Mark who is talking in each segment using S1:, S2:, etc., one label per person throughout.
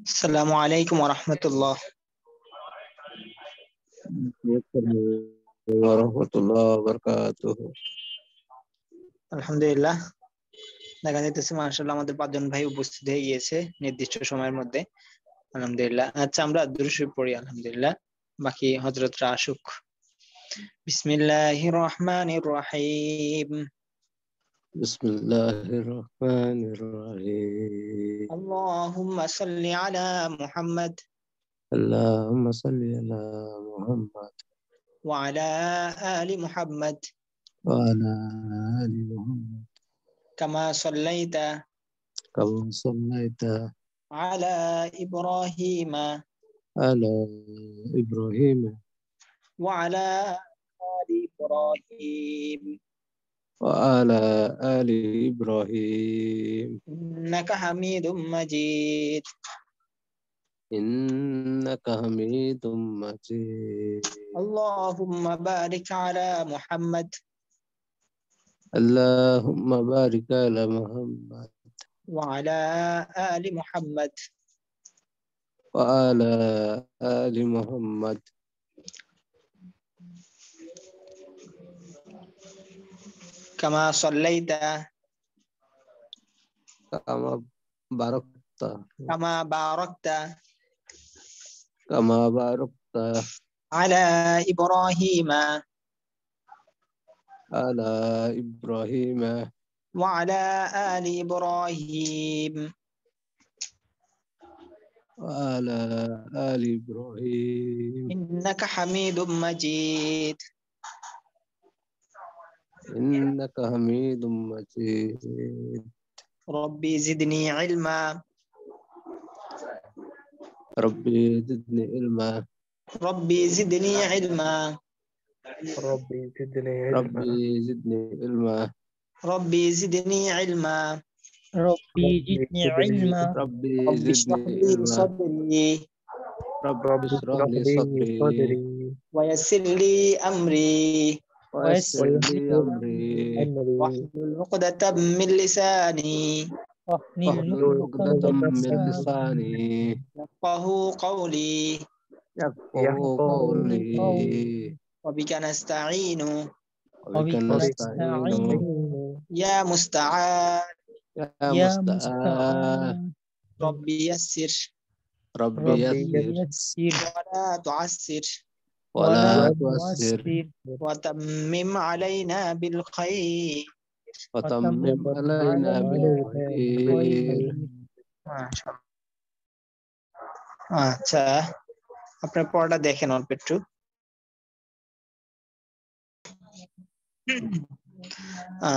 S1: আসসালামু আলাইকুম ওয়া রাহমাতুল্লাহ।
S2: ওয়ারাহমাতুল্লাহি ওয়া বারাকাতুহু।
S1: আলহামদুলিল্লাহ, দেখা যাইতেছে মাশাআল্লাহ আমাদের 5 জন ভাই উপস্থিত হয়ে গিয়েছে নির্দিষ্ট সময়ের মধ্যে। আলহামদুলিল্লাহ। আচ্ছা, আমরা দুরূদ শরীফ পড়ি আলহামদুলিল্লাহ, বাকি হযরতরা আসুক। বিসমিল্লাহির রহমানির রহিম।
S2: বিসমিল্লাহির রহমানির রহিম।
S1: আল্লাহুম্মা সাল্লি আলা মুহাম্মদ
S2: আল্লাহুম্মা সাল্লি আলা মুহাম্মাদ
S1: ওয়া আলা আলি মুহাম্মদ
S2: ওয়া আলা আলি মুহাম্মাদ
S1: কামা সাল্লাইতা
S2: কামা সাল্লাইতা
S1: আলা ইব্রাহিমা
S2: আলা ইব্রাহিম
S1: ওয়া আলা আলি ইব্রাহিম
S2: ওয়া আলা আলি ইব্রাহিম
S1: ইন্নাকা হামিদুম মাজিদ।
S2: ইন্নাকা হামিদুম মাজিদ।
S1: আল্লাহুম্মা বারিক আলা মুহাম্মদ
S2: আল্লাহুম্মা বারিক আলা মুহাম্মাদ
S1: ওয়া আলা আলি মুহাম্মদ
S2: ওয়া আলা আলি মুহাম্মাদ
S1: কামা সাল্লাইতা
S2: কামা বারাকতা
S1: কামা বারাকতা
S2: কামা বারাকতা
S1: আলা ইব্রাহিমা
S2: আলা ইব্রাহিম
S1: ওয়া আলা আলি ইব্রাহিম
S2: ওয়া আলা আলি ইব্রাহিম
S1: ইন্নাকা হামিদুম মাজিদ।
S2: ইন্নাকা হামিদুম মাজিদ।
S1: রব্বি জিদনি ইলমা
S2: রব্বি জিদনি ইলমা
S1: রব্বি জিদনি ইলমা
S3: ربي زدني
S2: রব্বি
S3: علما
S2: জিদনি ইলমা
S1: রব্বি জিদনি ইলমা
S4: ربي
S3: ربي
S4: زدني
S3: زدني
S4: علما
S2: রব্বি
S1: রব্বি
S2: জিদনি
S1: ইশরাহ লি
S2: ইলমা
S1: সাদরি
S2: রব্বি
S3: رب
S2: ইশরাহ
S3: اشرح
S2: লি
S3: لي
S2: সাদরি
S3: صدري
S1: ওয়া ইয়াসসির লি আমরি
S2: ওয়াইসির
S4: ويسر
S2: লি
S4: لي
S2: আমরি
S3: أمري
S1: واحلل عقدة من لساني
S4: واحلل
S2: واحلul
S3: واحلل
S4: عقدة
S2: uqdatam
S3: عقدة
S2: min
S3: من
S4: لساني
S2: lisani
S1: يفقه قولي
S2: yafqahu
S3: يفقهوا
S2: qawli
S4: قولي
S1: وبك نستعين
S2: wa bika
S4: وبك
S3: وبك
S2: nasta'inu
S4: نستعين
S3: نستعين
S1: يا مستعان
S2: ya
S4: يا
S2: musta'an
S4: مستعان
S1: ربي يسر
S2: rabbi
S3: ربي
S4: ربي
S2: yassir
S4: يسر
S1: ولا تعسر
S2: wala
S4: ولا
S2: tuassir
S4: تعسر
S1: وتمم علينا بالخير
S2: wa tammim
S4: وتمم
S2: alaina bil
S4: علينا
S3: علينا
S2: khair.
S4: بالخير।
S1: মাশাআল্লাহ। আচ্ছা, আপনার পড়াটা দেখেন অল্প একটু।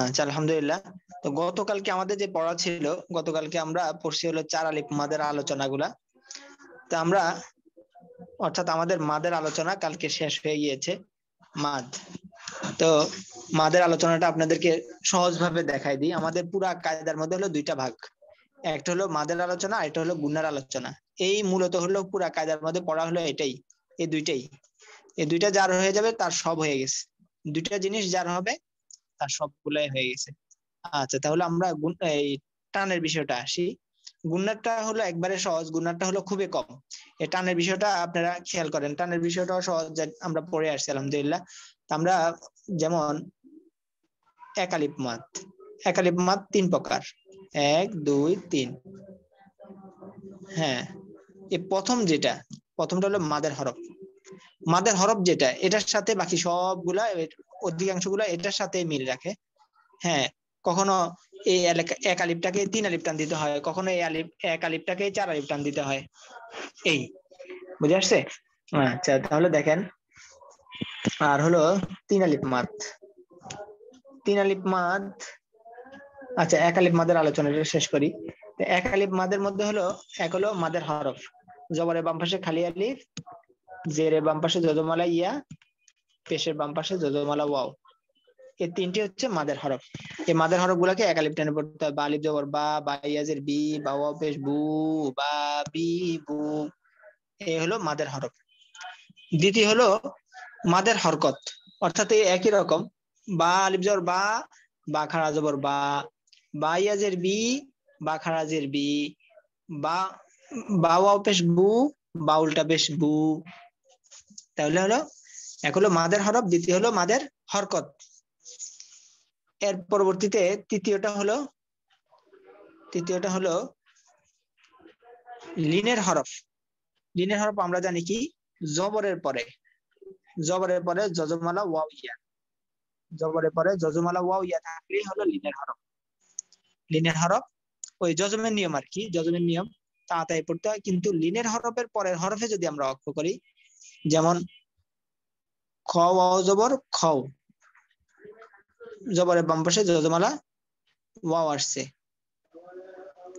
S1: আচ্ছা, আলহামদুলিল্লাহ। তো গতকালকে আমাদের যে পড়া ছিল, গতকালকে আমরা পড়ছি হলো 4 আলিফ মাদের আলোচনাগুলা। তো আমরা অর্থাৎ আমাদের মাদের আলোচনা কালকে শেষ হয়ে গিয়েছে। মাদ, তো মাদের আলোচনাটা আপনাদেরকে সহজভাবে দেখাই দিই। আমাদের পুরা কায়দার মধ্যে হলো দুইটা ভাগ, একটা হলো মাদের আলোচনা, একটা হলো গুণার আলোচনা। এই মূলত হলো পুরা কায়দার মধ্যে পড়া হলো এটাই, এই দুইটাই। এই দুইটা যার হয়ে যাবে তার সব হয়ে গেছে, দুইটা জিনিস যার হবে তার সবগুলাই হয়ে গেছে। আচ্ছা, তাহলে আমরা এই টানের বিষয়টা আসি। গুণারটা হলো একবারে সহজ, গুণারটা হলো খুবই কম। এই টানের বিষয়টা আপনারা খেয়াল করেন, টানের বিষয়টাও সহজ, আমরা পড়ে আসছি আলহামদুলিল্লাহ। আমরা যেমন একালিপ মাদ, একালিপ মাদ 3 প্রকার, 1 2 3। হ্যাঁ, এই প্রথমটা হলো মাদের হরফ। মাদের হরফ যেটা, এটার সাথে বাকি সবগুলা অধিকাংশগুলা এটার সাথে মিল রাখে। হ্যাঁ, কখনো এই এক আলিফটাকে 3 আলিফ টান দিতে হয়, কখনো এই এক আলিফটাকে 4 আলিফ টান দিতে হয়। এই বুঝে আসছে? আচ্ছা, তাহলে দেখেন, আর হলো 3 আলিফ মাদ, 3 আলিফ মাদ। আচ্ছা, এক আলিফ মাদের আলোচনাটা শেষ করি। এক আলিফ মাদের মধ্যে হলো, এক হলো মাদের হরফ, জবরের বাম পাশে খালি আলিফ, জেরের বাম পাশে যজমালা ইয়া, পেশের বাম পাশে যজমালা ওয়াও। এই তিনটি হচ্ছে মাদের হরফ। এই মাদের হরফ গুলাকে এক আলিফ টেনে পড়তে হয়। বা আলিফ জবর বা, বা ইয়াজের বি, বা ওয়াও পেশ বু, বা বি বু। এই হলো মাদের হরফ। দ্বিতীয় হলো মাদের হরকত, অর্থাৎ এই একই রকম, বা আলিফ জবর বা, বা খাড়া জবর বা, বা ইয়াজের বি, বা খাড়াজের বি, বা বা ওয়াও পেশ বু, বাউলটা পেশ বু। তাহলে হলো এক হলো মাদের হরফ, দ্বিতীয় হলো মাদের হরকত। এর পরবর্তীতে তৃতীয়টা হলো লিনের হরফ। লিনের হরফ আমরা জানি কি, জবরের পরে যজমালা ওয়াও ইয়া, জবরের পরে যজমালা ওয়াও ইয়া থাকলেই হলো লিনের হরফ। লিনের হরফ ওই যজমের নিয়ম আর কি, যজমের নিয়ম তাড়াতাড়ি পড়তে হয়। কিন্তু লিনের হরফের পরের হরফে যদি আমরা অক্ষ করি, যেমন খ ওয়াও জবর খও, জবরের বাম পাশে যজমালা ওয়াও আসছে,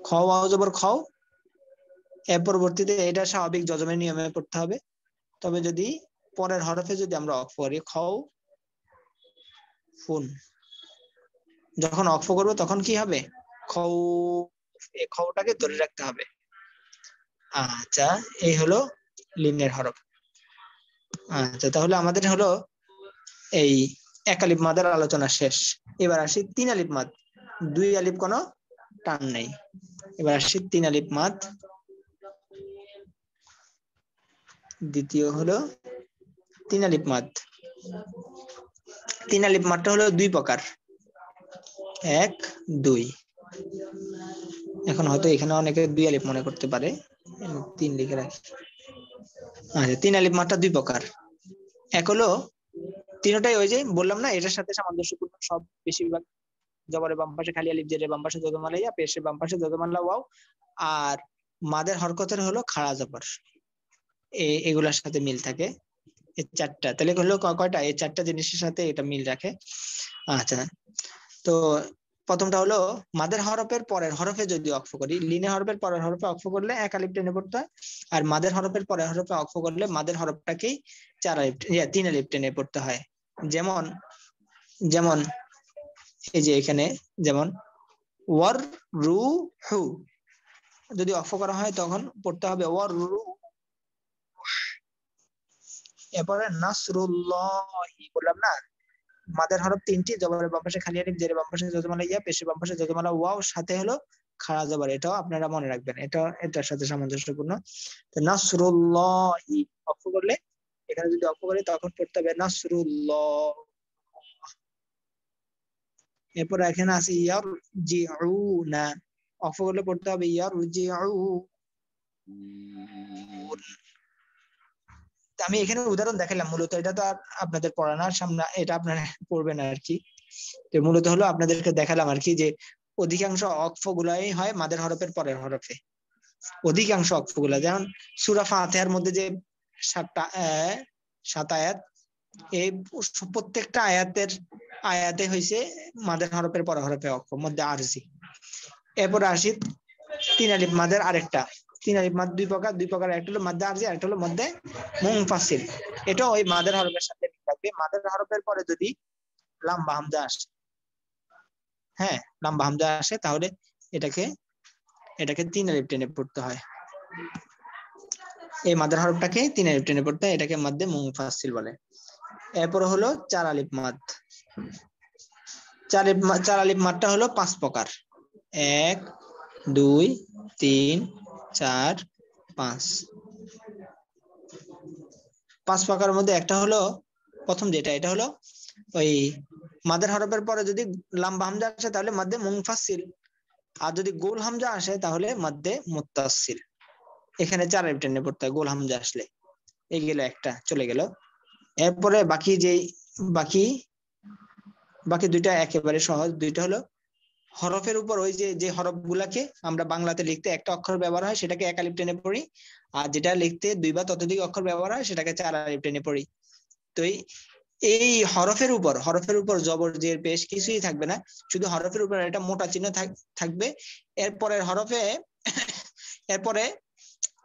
S1: খ ওয়াও জবর খও। এর পরবর্তীতে এটা স্বাভাবিক যজমের নিয়মে পড়তে হবে। তবে যদি পরের হরফে যদি আমরা অক্ষ করি, খও ফুন, যখন অক্ষ করবো তখন কি হবে, খও, এই খওটাকে ধরে রাখতে হবে। আচ্ছা, এই হলো লিনের হরফ। আচ্ছা, তাহলে আমাদের হলো এই এক আলিফ মাদের আলোচনা শেষ। এবার আসি তিন আলিফ মাদ। দুই আলিফ কোনো টান নেই। এবার আসি তিন আলিফ মাদ। দ্বিতীয় হলো তিন আলিফ মাদ। তিন আলিফ মাদটা হলো দুই প্রকার, এক দুই। এখন হয়তো এখানে অনেকে দুই আলিফ মনে করতে পারে, তিন লিখে রাখি। আচ্ছা, তিন আলিফ মাদটা দুই প্রকার। এক হলো তিনটাই ওই যে বললাম না, এটার সাথে সামঞ্জস্যপূর্ণ সব, বেশিরভাগ জবরের বাম পাশে খালি আলিফ, জেরের বাম পাশে যজমালা ইয়া, পেশের বাম পাশে যজমালা ওয়াও, আর মাদের হরকতের হলো খাড়া জবর। এগুলার সাথে মিল থাকে এই চারটা। তাহলে হলো কয়টা, এই চারটা জিনিসের সাথে এটা মিল রাখে। আচ্ছা, তো প্রথমটা হলো মাদের হরফের পরের হরফে যদি অক্ষ করি, লিনের হরফের পরের হরফে অক্ষ করলে এক আলিফ টেনে পড়তে হয়। আর মাদের হরফের পরের হরফে অক্ষ করলে মাদের হরফটাকেই চার আলিফ তিন আলিফ টেনে পড়তে হয়। যেমন যেমন এই যে এখানে যেমন ওয়ার রু হু, যদি অক্ষ করা হয় তখন পড়তে হবে ওয়ার রু। এরপরে নাসরুল্লাহি বললাম না, মাদের হরফ তিনটি, জবরের বাম পাশে খালি আলিফ, জেরের বাম পাশে যজমালা ইয়া, পেশের বাম পাশে যজমালা ওয়াও, সাথে হলো খাড়া জবর। এটাও আপনারা মনে রাখবেন, এটার সাথে সামঞ্জস্যপূর্ণ। তো নাসরুল্লাহি অক্ষ করলে, এখানে যদি অক্ষ করি তখন পড়তে হবে নাসরুল্লাহ। এরপর এখানে আছে ইয়ারজিউনা, অক্ষ করলে পড়তে হবে ইয়ারজিউন। আমি এখানে উদাহরণ দেখালাম, মূলত এটা তো আপনাদের পড়ানোর সামনে, এটা আপনারা পড়বেন আর কি। তো মূলত হলো আপনাদেরকে দেখালাম আর কি, যে অধিকাংশ অক্ষ গুলাই হয় মাদের হরফের পরের হরফে, অধিকাংশ অক্ষ গুলা। যেমন সূরা ফাতিহার মধ্যে যে 7 আয়াত, এই প্রত্যেকটা আয়াতে হয়েছে মাদের হরফের পরের হরফে অক্ষ, মধ্যে আরজি। এরপরে আসি তিন আলিফ মাদের আরেকটা। তিন আলিফ মাদ দুই প্রকার, একটা হলো মাদ্দে আরজি, আরেকটা হলো মাদ্দে মুনফাসিল। এটা ওই মাদের হরফের সাথে থাকবে। মাদের হরফের পরে যদি লাম্বা হামজা আসে, হ্যাঁ লাম্বা হামজা আসে, তাহলে এটাকে তিন আলিফ টেনে পড়তে হয়। এই মাদের হরফটাকে তিন আলিফ টেনে পড়তে হয়, এটাকে মাদ্দে মুনফাসিল বলে। এরপর হলো চার আলিফ মাদ। চার আলিফ মাদটা হলো পাঁচ প্রকার, 1 2 3 4 5। পাঁচ প্রকারের মধ্যে একটা হলো প্রথম যেটা, এটা হলো ওই মাদের হরফের পরে যদি লাম্বা হামজা আসে তাহলে মাদ্দে মুনফাসিল, আর যদি গোল হামজা আসে তাহলে মাদ্দে মুত্তাসিল। এখানে চার আলিফ টেনে পড়তে হয় গোল হামজা আসলে। এই গেল একটা, চলে গেল। এরপরে বাকি দুইটা একেবারে সহজ। দুইটা হলো হরফের উপর, ওই যে হরফ গুলাকে আমরা বাংলাতে লিখতে একটা অক্ষর ব্যবহার হয় সেটাকে এক আলিফ টেনে পড়ি, আর যেটা লিখতে দুই বা ততোধিক অক্ষর ব্যবহার হয় সেটাকে চার আলিফ টেনে পড়ি। তো এই হরফের উপর জবর জের পেশ কিছুই থাকবে না, শুধু হরফের উপর একটা মোটা চিহ্ন থাকবে। এরপরে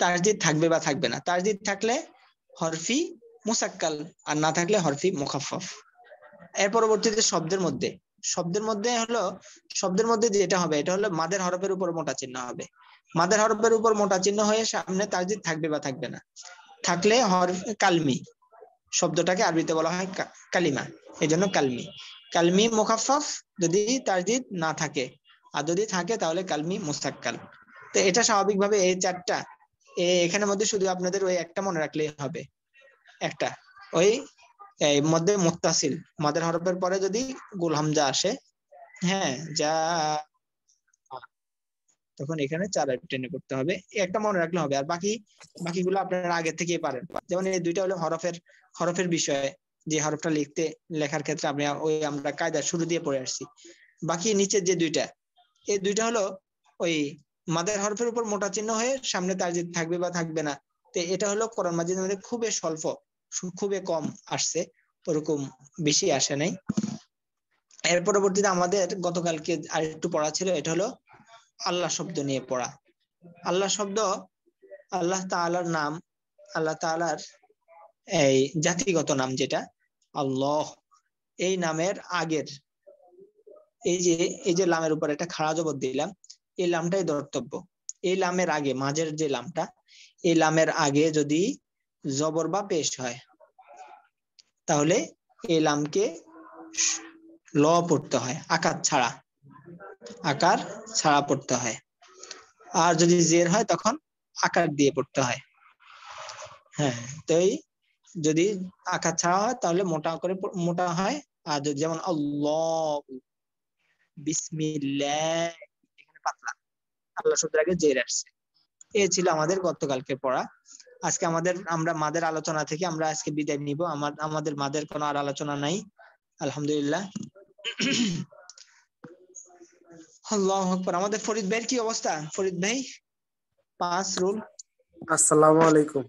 S1: তাসদীদ থাকবে বা থাকবে না। তাসদীদ থাকলে হরফি মুসাক্কাল, আর না থাকলে হরফি মুখাফফাফ। এর পরবর্তীতে শব্দের মধ্যে যেটা হবে, এটা হলো মাদের হরফের উপর মোটা চিহ্ন হবে। মাদের হরফের উপর মোটা চিহ্ন হয়ে সামনে তাসদীদ থাকবে বা থাকবে না। থাকলে হরফ কালমি, শব্দটাকে আরবিতে বলা হয় কালিমা, এই জন্য কালমি মুখাফফাফ যদি তাসদীদ না থাকে, আর যদি থাকে তাহলে কালমি মুসাক্কাল। তো এটা স্বাভাবিকভাবে এই চারটা এখানের মধ্যে শুধু আপনাদের ওই একটা মনে রাখলেই হবে, একটা ওই এই মধ্যে মুত্তাসিল মাদের হরফের পরে যদি গোল হামজা আসে, হ্যাঁ, যা তখন এখানে 4 টেনে করতে হবে, একটা মনে রাখলে হবে। আর বাকিগুলো আপনারা আগে থেকেই পারেন। যেমন এই দুইটা হলো হরফের বিষয়ে, যে হরফটা লেখার ক্ষেত্রে আমরা কায়দা শুরু দিয়ে পড়ে আসছি। বাকি নিচের যে দুইটা, এই দুইটা হলো ওই মাদের হরফের উপর মোটা চিহ্ন হয়ে সামনে তারজিদ থাকবে বা থাকবে না। তো এটা হলো কোরআন মাজিদের মধ্যে খুবই স্বল্প, খুবই কম আসছে, ওরকম বেশি আসে নাই। এর পরবর্তীতে আমাদের গতকালকে আরেকটু পড়া ছিল, এটা হলো আল্লাহ শব্দ নিয়ে পড়া। আল্লাহ শব্দ আল্লাহ তাআলার নাম, আল্লাহ তাআলার এই জাতিগত নাম যেটা আল্লাহ, এই নামের আগের এই যে লামের উপর একটা খাড়া জবর দিলাম, এই লামটাই ধর্তব্য। এই লামের আগে মাঝের যে লামটা, এই লামের আগে যদি জবর বা পেশ হয়, তাহলে এই লামকে ল পড়তে হয়, আকার ছাড়া পড়তে হয়। আর যদি জের হয় তখন আকার দিয়ে পড়তে হয়। হ্যাঁ, তো যদি আকার ছাড়া হয় তাহলে মোটা হয়। আর যেমন আল্লাহ, বিসমিল্লাহ, এখানে পাতলা, আল্লাহ শব্দের আগে জের আসছে। এই ছিল আমাদের গতকালকে পড়া। আজকে আমরা মাদের আলোচনা থেকে আমরা আজকে বিদায় নিব। আমাদের মাদের কোনো আর আলোচনা নাই, আলহামদুলিল্লাহ। আল্লাহু আকবার। আমাদের ফরিদ ভাইয়ের কি অবস্থা? ফরিদ ভাই 5 রুল।
S3: আসসালামু আলাইকুম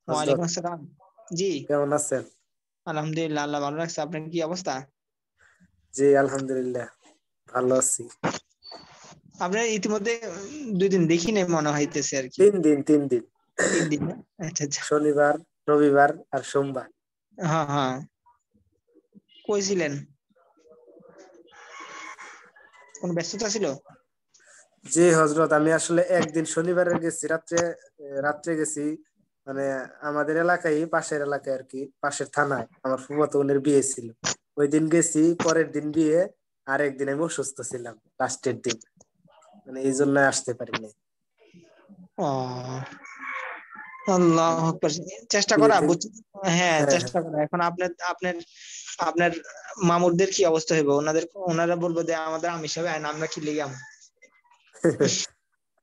S3: হযরত,
S1: ওয়ালাইকুম আসসালাম। জি,
S3: কেমন আছেন?
S1: আলহামদুলিল্লাহ, আল্লাহ ভালো রাখছে। আপনার কি অবস্থা?
S3: জি আলহামদুলিল্লাহ ভালো আছি।
S1: আপনার ইতিমধ্যে 2 দিন দেখি নাই মনে হইতেছে আর কি।
S3: 3 দিন 3 দিন,
S1: 3 দিন না? আচ্ছা আচ্ছা।
S3: শনিবার, রবিবার আর সোমবার।
S1: হ্যাঁ হ্যাঁ, কই ছিলেন? কোন ব্যস্ততা ছিল?
S3: জি হযরত, আমি আসলে একদিন শনিবারে গেছি, রাত্রে গেছি, মানে আমাদের এলাকায়, পাশের এলাকায় আর কি, পাশের থানায় আমার ফুফাতো বোনের বিয়ে ছিল। ওই দিন গেছি, পরের দিন বিয়ে, আর একদিন আমি অসুস্থ ছিলাম লাস্টের দিন, মানে এই জন্য আসতে পারিনি।
S1: ও, আল্লাহু আকবার। চেষ্টা করা,
S3: বিয়েতে,
S1: হ্যাঁ
S3: হ্যাঁ হ্যাঁ।
S1: চেষ্টা করা। এখন আপনার আপনার মামুরদের কি অবস্থা হইব? ওনারা বলবো যে আমাদের আমিষ হবে, আর আমরা কি লিগাম।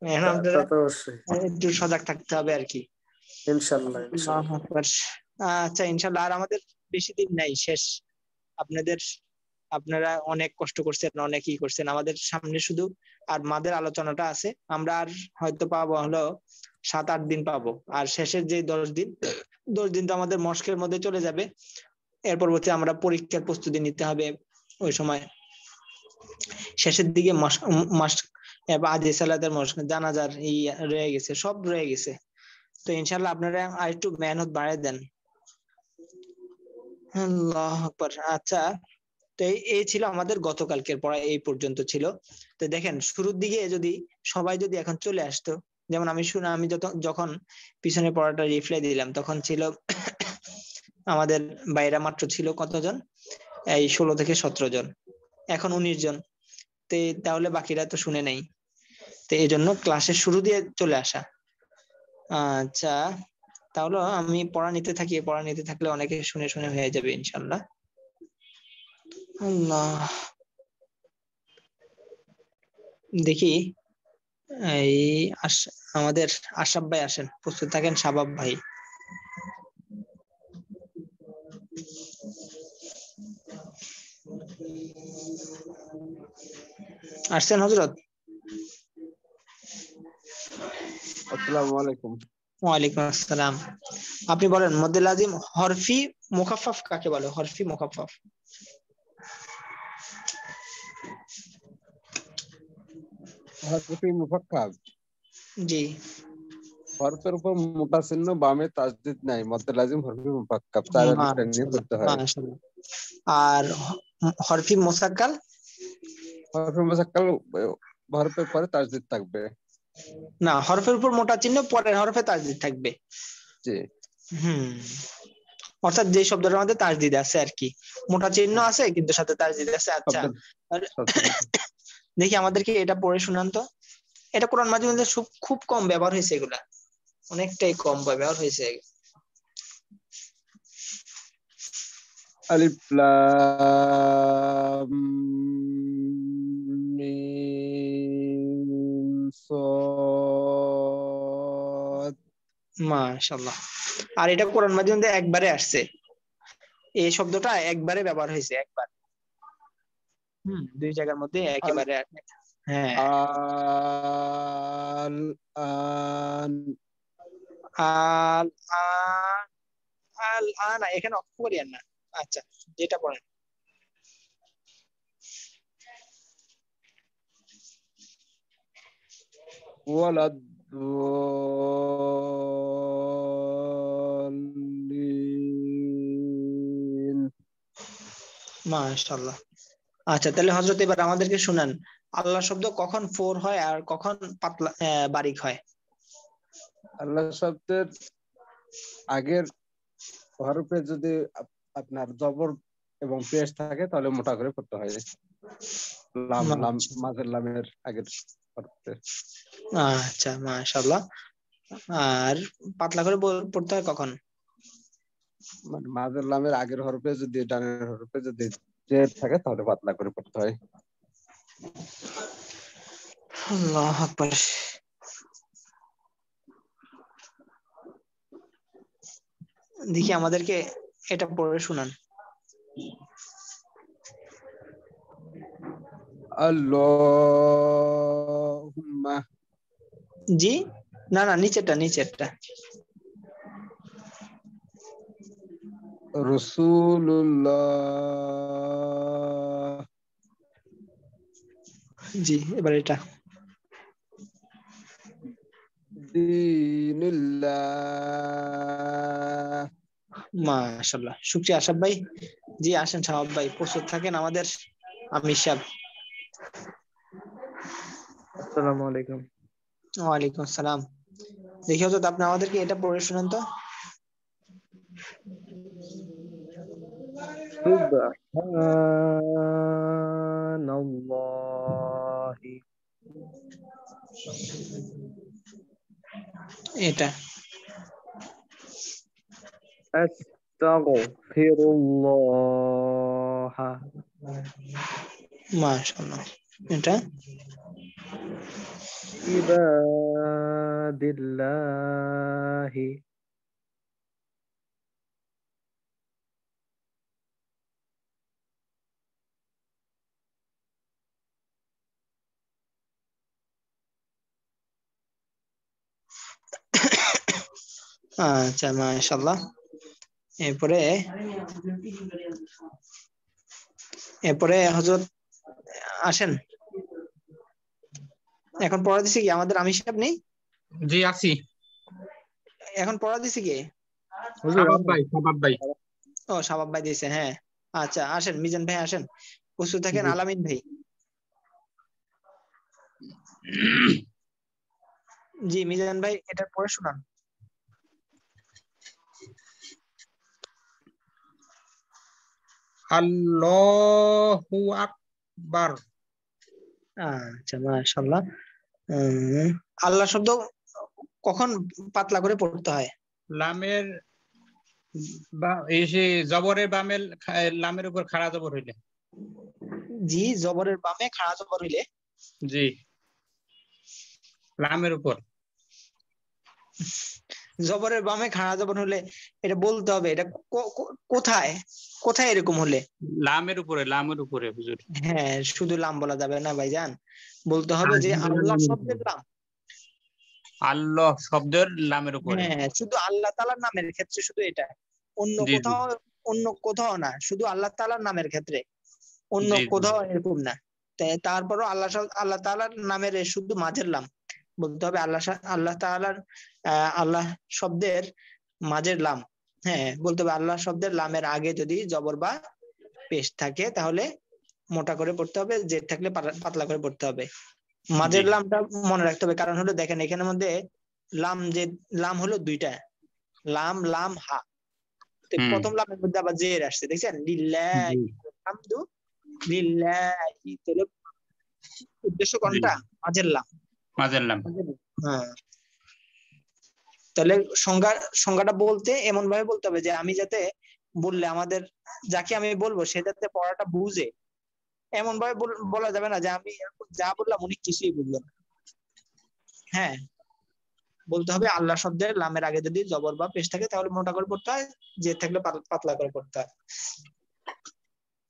S1: এখন
S3: তা
S1: আপনারা
S3: তো অবশ্যই,
S1: একটু সজাগ থাকতে হবে আর কি।
S3: ইনশাল্লাহ
S1: আল্লাহু
S3: ইনশাল্লাহ।
S1: আকবার। আচ্ছা, ইনশাআল্লাহ। আর আমাদের বেশি দিন নাই, শেষ। আপনাদের আপনারা অনেক কষ্ট করছেন, অনেক ই করছেন, আমাদের সামনে শুধু আর মাদের আলোচনাটা আছে। আমরা আর হয়তো পাবো হলো 7-8 দিন পাবো। আর শেষের যে 10 দিন তো আমাদের মস্কের মধ্যে চলে যাবে। এর পরবর্তী আমরা পরীক্ষার প্রস্তুতি নিতে হবে ওই সময়। শেষের দিকে মাস আদি সালাতের মস্ক, জানাজার রয়ে গেছে, সব রয়ে গেছে। তো ইনশাল্লাহ আপনারা আর একটু মেহনত বাড়ায় দেন। আল্লাহু আকবার। আচ্ছা, তো এই ছিল আমাদের গতকালকের পড়া, এই পর্যন্ত ছিল। তো দেখেন, শুরুর দিকে সবাই যদি এখন চলে আসতো, যেমন আমি যখন পিছনে পড়াটা রিপ্লাই দিলাম, তখন ছিল আমাদের বাইরা মাত্র ছিল কতজন, এই 16 থেকে 17 জন, এখন 19 জন। তাহলে বাকিরা তো শুনে নাই। তো এই জন্য ক্লাসের শুরু দিয়ে চলে আসা। আচ্ছা, তাহলে আমি পড়া নিতে থাকলে অনেকে শুনে শুনে হয়ে যাবে ইনশাল্লাহ। আল্লাহ, দেখি এই আমাদের আশরাফ ভাই আসেন, প্রস্তুত থাকেন। শাবাব ভাই আসছেন? হযরত,
S2: আসসালামু আলাইকুম।
S1: ওয়ালাইকুম আসসালাম। আপনি বলেন, মদ্দে লাজিম হরফি মুখাফফাফ কাকে বলে? হরফি মুখাফফাফ।
S2: হরফে মুফাক্কাব,
S1: জি,
S2: হরফের উপর মোটা চিহ্ন, বামে তাসদিদ নাই, মদ্দে লাজিম হরফে মুফাক্কাব, 4 আলিফ নিয়ে
S1: মাশাআল্লাহ
S2: পড়তে হয়।
S1: মাশাআল্লাহ। আর হরফি মুসাক্কাল?
S2: হরফে মুসাক্কাল হরফের পরে তাসদিদ থাকবে।
S1: না, হরফের উপর মোটা চিহ্ন, পরের হরফে তাসদিদ থাকবে।
S2: জি,
S1: হুম, অর্থাৎ যে শব্দটার মধ্যে তাসদিদ আছে আর কি, মোটা চিহ্ন
S2: হ্যাঁ,
S1: আছে কিন্তু সাথে তাসদিদ আছে। আচ্ছা,
S2: শব্দের সাথে।
S1: দেখি আমাদেরকে এটা পড়ে শুনান তো। এটা কোরআন মাজিদের মধ্যে খুব কম ব্যবহার হয়েছে এগুলা। অনেকটাই কম ব্যবহার হয়েছে।
S2: আলিফ লাম মিম সাদ।
S1: মাশাআল্লাহ। আর এটা কোরআন মাজিদে একবারে আসছে, এই শব্দটা একবারে ব্যবহার হয়েছে, একবার। দুই জায়গার মধ্যে
S2: আল
S1: একেবারে। হ্যাঁ।
S2: আল আন।
S1: আল আন, আল আন এখানে অক্ষ করিয়েন না। আচ্ছা, যেটা পড়েন।
S2: ওয়ালাদ দাল্লিন।
S1: মাশাআল্লাহ। আচ্ছা, তাহলে হযরত এবার আমাদেরকে শুনান, আল্লাহ শব্দ কখন ফোর হয় আর কখন পাতলা বারিক হয়?
S2: আল্লাহ শব্দের আগের হরফে যদি আপনার জবর এবং পেশ থাকে তাহলে মোটা করে পড়তে হয়। লাম লাম মাঝের লামের আগের হরফে।
S1: আচ্ছা, মাশাআল্লাহ। আর পাতলা করে পড়তে হয় কখন?
S2: মানে মাঝের লামের আগের হরফে যদি ডানের হরফে যদি জের থাকে তাহলে পাতলা করে পড়তে হয়।
S1: আল্লাহু আকবার। দেখি আমাদেরকে এটা পড়ে শুনান।
S2: আল্লাহুম্মা।
S1: জি, না না, নিচেরটা নিচেরটা।
S2: রাসূলুল্লাহ।
S1: জি, এবার এটা।
S2: দীনুল্লাহ।
S1: মাশাআল্লাহ, শুকরিয়া আশরাফ ভাই। জি, আসেন শাহাব ভাই, প্রস্তুত থাকেন আমাদের আমির সাহেব।
S5: আসসালামু আলাইকুম।
S1: ওয়ালাইকুম আসসালাম। দেখি হযরত আপনি আমাদেরকে এটা পড়ে শুনান তো।
S5: সুবহানাল্লাহি।
S1: এটা।
S5: আস্তাগফিরুল্লাহ।
S1: মাশাআল্লাহ। এটা।
S5: ইবাদিল্লাহি।
S1: আচ্ছা, মাশাআল্লাহ। এরপরে এরপরে হযরত আসেন। এখন পড়া দিছে কি আমাদের আমির সাহেব নেই?
S6: জি আছি।
S1: এখন পড়া দিছে কি?
S6: শাবাব ভাই।
S1: ও, শাবাব ভাই দিয়েছে, হ্যাঁ। আচ্ছা, আসেন মিজান ভাই, আসেন। প্রস্তুত থাকেন আলামিন ভাই। জি, মিজান ভাই এটা পড়ে শোনান।
S6: আল্লাহু আকবার।
S1: আচ্ছা, মাশাআল্লাহ। আল্লাহ শব্দ কখন পাতলা করে পড়তে হয়?
S6: লামের এসে জবরের বামের লামের উপর খাড়া জবর হইলে।
S1: জি, জবরের বামে খাড়া জবর হইলে।
S6: জি, লামের উপর।
S1: জবরের বামে খাড়া জবর হলে এটা বলতে হবে, এটা কোথায় কোথায় এরকম হলে?
S6: লামের উপরে হুজুর।
S1: হ্যাঁ, শুধু লাম বলা যাবে না ভাইজান, বলতে হবে যে আল্লাহ শব্দের লাম।
S6: আল্লাহ শব্দের লামের উপরে।
S1: হ্যাঁ, শুধু আল্লাহ তাআলার নামের ক্ষেত্রে শুধু এটা, অন্য
S6: জি, জি।
S1: কোথাও অন্য কোথাও না, শুধু আল্লাহ তাআলার নামের ক্ষেত্রে, অন্য
S6: জি, জি।
S1: কোথাও এরকম না। তারপরও আল্লাহ তাআলার নামের শুধু মাঝের লাম বলতে হবে, আল্লাহ তাআলার আল্লাহ শব্দের মাঝের লাম। হ্যাঁ, বলতে হবে আল্লাহ শব্দের লামের আগে যদি জবর বা পেশ থাকে তাহলে মোটা করে পড়তে হবে, জের থাকলে পাতলা করে পড়তে হবে। মাঝের
S6: জি।
S1: লামটা মনে রাখতে হবে, কারণ হলো দেখেন এখানের মধ্যে লাম হলো দুইটা, লাম লাম হা। তো প্রথম লামের মধ্যে আবার জের আসছে, দেখছেন? লিল্লাহি হামদু লিল্লাহি। তাহলে উদ্দেশ্য কোনটা? মাঝের লাম।
S6: মাঝের লাম।
S1: হ্যাঁ। তাহলে সংজ্ঞাটা বলতে এমন ভাবে বলতে হবে যে আমি যাতে বললে আমাদের যাকে আমি বলবো সে যাতে পড়াটা বুঝে, এমন ভাবে বলা যাবে না যে আমি যা বললাম উনি কিছুই বুঝলেন না। হ্যাঁ, বলতে হবে আল্লাহ শব্দের লামের আগে যদি জবর বা পেশ থাকে তাহলে মোটা করে পড়তে হয়, যে থাকলে পাতলা করে পড়তে হয়।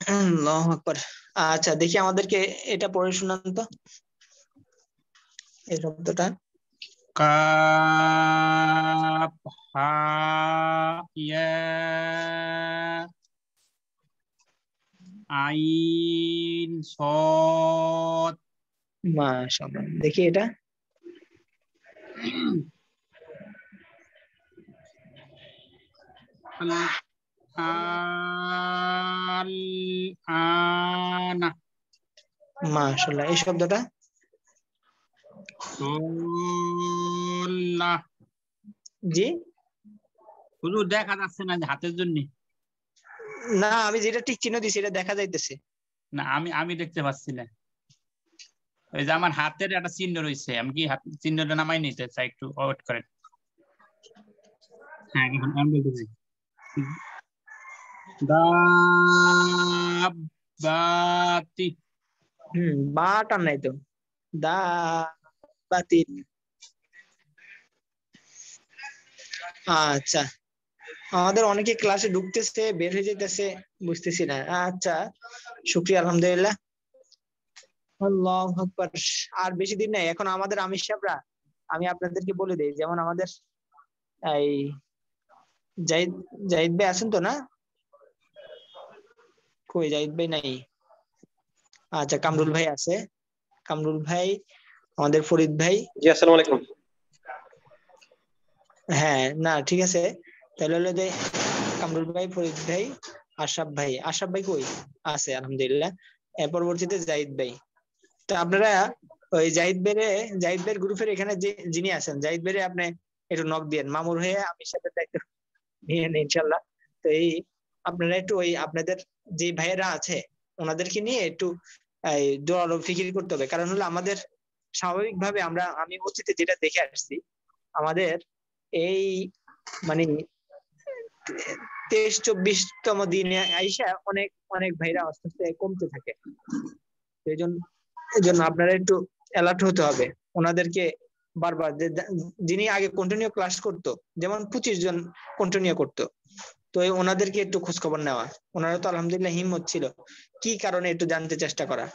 S1: আল্লাহু আকবার। আচ্ছা দেখি আমাদেরকে এটা পড়ে শোনান তো, এই শব্দটা।
S6: কাফ হা ইয়া আইন সদ।
S1: মাশাআল্লাহ, দেখি এটা।
S6: আল আনা।
S1: মাশাআল্লাহ, এই শব্দটা।
S6: সোল্লাহ।
S1: জি
S6: হুজুর দেখা যাচ্ছে না যে হাতের জন্য।
S1: না, আমি যেটা ঠিক চিহ্ন দিছি এটা দেখা যাইতেছে
S6: না, আমি দেখতে পাচ্ছি না। ওই যে আমার হাতের একটা চিহ্ন রয়েছে, আমি কি চিহ্নটা নামাই নিতে চাই, একটু ওয়েট করেন। হ্যাঁ, এখন আমি বলতেছি দাব্বাতি।
S1: বা টান নাই তো, দা বাতিল। আচ্ছা, আমাদের অনেকে ক্লাসে ঢুকতেছে বের হয়ে যেতেছে, বুঝতেছি না। আচ্ছা, শুকরিয়া, আলহামদুলিল্লাহ। আল্লাহু আকবার। আর বেশি দিন নাই, এখন আমাদের আমির সাহেবরা, আমি আপনাদেরকে বলে দিই, যেমন আমাদের এই জাহিদ জাহিদ ভাই আছেন তো? না, কই জাহিদ ভাই নাই। আচ্ছা, কামরুল ভাই আছে, কামরুল ভাই, আমাদের ফরিদ ভাই।
S7: জি, আসসালামু আলাইকুম।
S1: হ্যাঁ, না ঠিক আছে, তাহলে হলো যে কামরুল ভাই, ফরিদ ভাই, আশরাফ ভাই। আশরাফ ভাই কই আছে? আলহামদুলিল্লাহ। এর পরবর্তীতে জাহিদ ভাই। তো আপনারা ওই জাহিদ ভাইয়ের গ্রুপের এখানে যিনি আছেন, জাহিদ ভাইরে আপনি একটু নক দিয়েন, মামুর হয়ে আমির সাথে দায়িত্ব নিয়ে নেন ইনশাল্লাহ। তো এই আপনারা একটু ওই আপনাদের যে ভাইয়েরা আছে ওনাদেরকে নিয়ে একটু জোরালো ফিকির করতে হবে। কারণ হলো আমাদের স্বাভাবিকভাবে আমি মসজিদে যেটা দেখে আসছি, আমাদের এই মানে 23-24তম দিনে আইসা অনেক অনেক ভাইরা আস্তে আস্তে কমতে থাকে। এই জন্য আপনারা একটু অ্যালার্ট হতে হবে ওনাদেরকে বারবার। যিনি আগে কন্টিনিউ ক্লাস করতো, যেমন 25 জন কন্টিনিউ করতো, তো ওনাদেরকে একটু খোঁজ খবর নেওয়া। ওনারা তো আলহামদুলিল্লাহ হিম্মত ছিল, কি কারণে একটু জানতে চেষ্টা করা।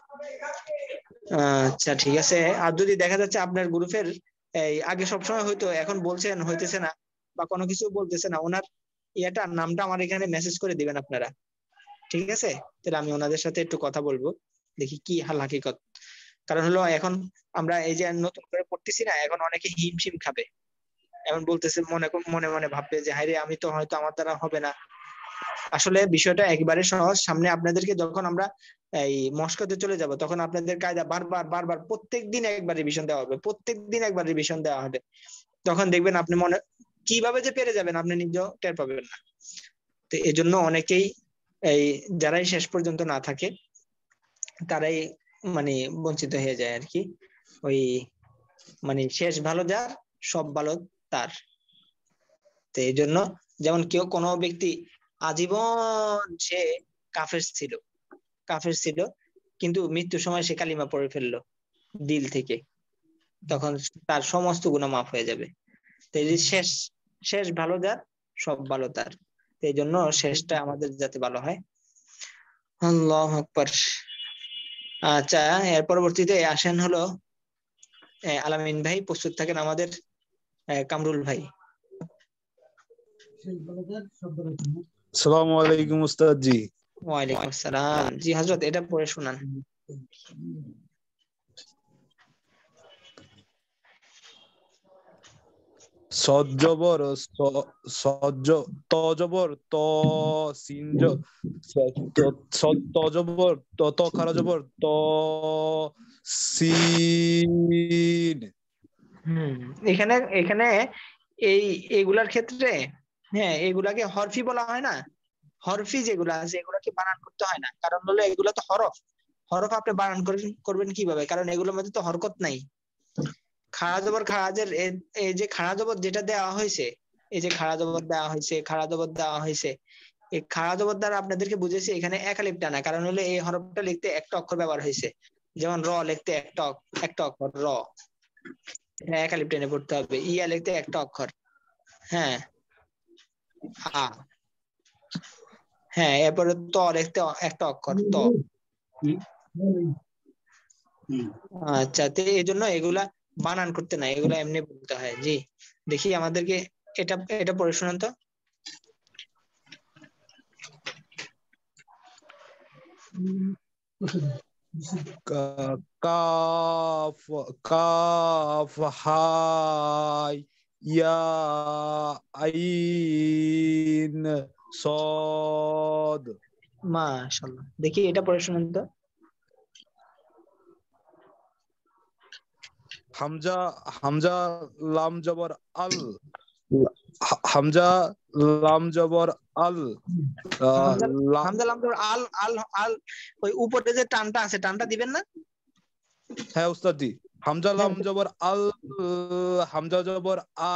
S1: আচ্ছা ঠিক আছে। আর যদি দেখা যাচ্ছে আপনার গ্রুপের এই আগে সবসময় হয়তো, এখন বলছেন হইতেছে না বা কোনো কিছু বলতেছে না, ওনার নামটা আমার এখানে মেসেজ করে দিবেন আপনারা, ঠিক আছে? তাহলে আমি ওনাদের সাথে একটু কথা বলবো, দেখি কি হাল হাকিকত। কারণ হলো এখন আমরা এই যে নতুন করে পড়তেছি না, এখন অনেকে হিমশিম খাবে, এখন বলতেছে মনে মনে মনে ভাববে যে হায়রে আমি তো হয়তো আমার দ্বারা হবে না। আসলে বিষয়টা একেবারে সহজ। সামনে আপনাদেরকে যখন আমরা এই মস্কোতে চলে যাব, তখন আপনাদের কায়দা বারবার বারবার প্রত্যেকদিন একবার রিভিশন দেওয়া হবে, প্রত্যেকদিন একবার রিভিশন দেওয়া হবে। তখন দেখবেন আপনি মনে কিভাবে যে পেরে যাবেন আপনি নিজেও টের পাবেন না। তো এই জন্য অনেকেই এই যারাই শেষ পর্যন্ত না থাকে তারাই মানে বঞ্চিত হয়ে যায় আর কি। ওই মানে শেষ ভালো যার, সব ভালো তার। তো এই জন্য যেমন কোনো ব্যক্তি আজীবন সে কাফের ছিল কিন্তু মৃত্যুর সময় সে কালিমা পড়ে ফেললো দিল থেকে, তখন তার সমস্ত গুনাহ মাফ হয়ে যাবে। তো এই যে শেষ ভালো যার, সব ভালো তার। এই জন্য শেষটা আমাদের যাতে ভালো হয়। আল্লাহু আকবার। আচ্ছা, এর পরবর্তীতে আসেন হলো আলামিন ভাই, প্রস্তুত থাকেন আমাদের কামরুল ভাই।
S8: আসসালামু আলাইকুম উস্তাদ জি।
S1: ওয়ালাইকুম আসসালাম। জি হযরত, এটা পড়ে শোনান।
S8: সজ্জবর তজবর ত সিনজ তজবর ত খারা জবর ত সিন।
S1: এখানে এখানে এইগুলার ক্ষেত্রে, হ্যাঁ, এগুলাকে হরফি বলা হয় না। হরফি যেগুলা আছে এগুলাকে বানান করতে হয় না, কারণ হলো এগুলো তো হরফ। হরফ আপনি বানান করবেন কিভাবে? কারণ এগুলোর মধ্যে তো হরকত নাই। খাড়া জবর খারাজের এই যে খাড়া জবর যেটা দেওয়া হয়েছে, এই যে খাড়া জবর দেওয়া হয়েছে, খাড়া জবর দেওয়া হয়েছে, এই খাড়া জবর দ্বারা আপনাদেরকে বুঝেছি এখানে এক আলিফ টানা, কারণ হলো এই হরফটা লিখতে একটা অক্ষর ব্যবহার হয়েছে। যেমন র লিখতে একটা অক্ষর র, এক আলিফ টেনে পড়তে হবে। ইয়া লিখতে একটা অক্ষর, হ্যাঁ আ, হ্যাঁ এরপরে ত লিখতে একটা অক্ষর ত। আচ্ছা, তো এই জন্য এগুলা বানান করতে নাই, এগুলা এমনি বলতে হয়। জি, দেখি আমাদেরকে এটা এটা পড়ে শোনান তো।
S8: কাফ কাফ হাই ইয়া আইন সদ।
S1: মাশাআল্লাহ, দেখি এটা পড়ে শোনান তো।
S8: হামজা হামজা লাম জবর আল, হামজা লাম জবর আল,
S1: হামজা
S8: লাম
S1: হামজা লাম জবর আল আল আল, ওই উপরে যে টানটা আছে টানটা দিবেন না?
S8: হ্যাঁ উস্তাদ জি। হামজা লাম জবর আল, হামজা জবর আ,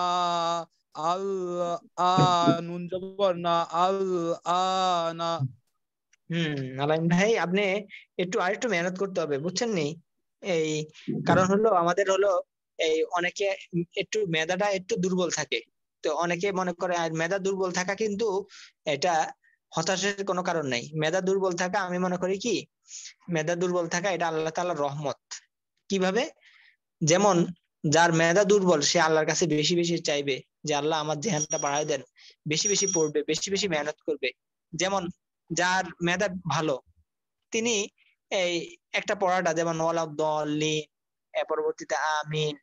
S8: আল আ, নুন জবর না, আল আনা।
S1: আলাইম ভাই, আপনি আরেকটু মেহনত করতে হবে, বুঝছেন নি? এই কারণ হলো আমাদের হলো এই অনেকে একটু মেধাটা একটু দুর্বল থাকে। তো অনেকে মনে করে আর মেধা দুর্বল থাকা কিন্তু এটা হতাশার কোনো কারণ নাই। মেধা দুর্বল থাকা আমি মনে করি কি, মেধা দুর্বল থাকা এটা আল্লাহ তাআলার রহমত। কিভাবে? যেমন যার মেধা দুর্বল সে আল্লাহর কাছে বেশি বেশি চাইবে যে আল্লাহ আমার জেহানটা বাড়ায় দেন, বেশি বেশি পড়বে, বেশি বেশি মেহনত করবে। যেমন যার মেধা ভালো তিনি এই একটা পড়াটা যেমন ওয়ালাদ-দলিন, পরবর্তীতে আমিন,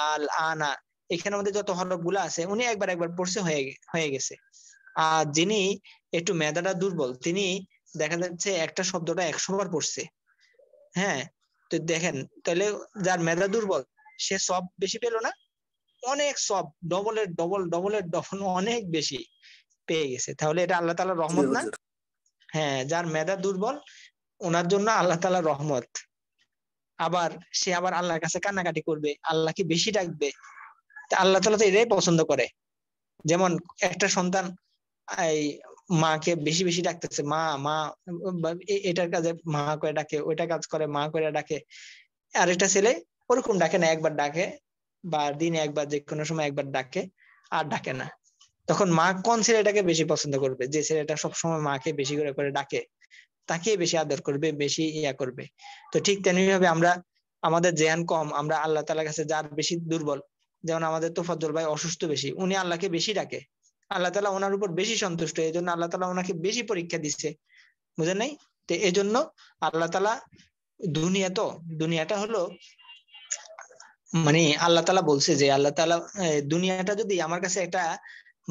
S1: আল আনা, এখানে আমাদের যত হরফ গুলো আছে উনি একবার পড়ছে হয়ে গেছে। আর যিনি একটু মেধাটা দুর্বল তিনি দেখা যাচ্ছে একটা শব্দটা 100 বার পড়ছে। হ্যাঁ, তো দেখেন তাহলে যার মেধা দুর্বল সে সব বেশি পেল না? অনেক সব, ডবলের ডবল অনেক বেশি পেয়ে গেছে। তাহলে এটা আল্লাহ তাআলার রহমত না? হ্যাঁ, যার মেধা দুর্বল ওনার জন্য আল্লাহ তাআলার রহমত। আবার সে আবার আল্লাহর কাছে কান্নাকাটি করবে, আল্লাহকে বেশি ডাকবে। তা আল্লাহ তাআলা তো এটাই পছন্দ করে। যেমন একটা সন্তান এই মাকে বেশি বেশি ডাকতেছে, মা মা, এটার কাজে মা করে ডাকে, ওইটা কাজ করে মা করে ডাকে। আর একটা ছেলে ওরকম ডাকে না, একবার ডাকে বা দিনে একবার, যে কোনো সময় একবার ডাকে আর ডাকে না। তখন মা কোন ছেলেটাকে বেশি পছন্দ করবে? যে ছেলেটা সবসময় মাকে বেশি করে করে ডাকে, তাকে বেশি আদর করবে, বেশি ইয়া করবে। তো ঠিক তেমনি ভাবে আমরা, আমাদের জ্ঞান কম, আমরা আল্লাহ তাআলার কাছে যার বেশি দুর্বল, যেমন আমাদের তোফাজ্জল ভাই অসুস্থ বেশি, উনি আল্লাহকে বেশি ডাকে, আল্লাহ তাআলা ওনার উপর বেশি সন্তুষ্ট, এই জন্য আল্লাহ তাআলা ওনাকে বেশি পরীক্ষা দিচ্ছে, বুঝেন নাই? তো এই জন্য আল্লাহ তাআলা দুনিয়াটা হলো মানে আল্লাহ তাআলা বলছে যে আল্লাহ তাআলা দুনিয়াটা যদি আমার কাছে একটা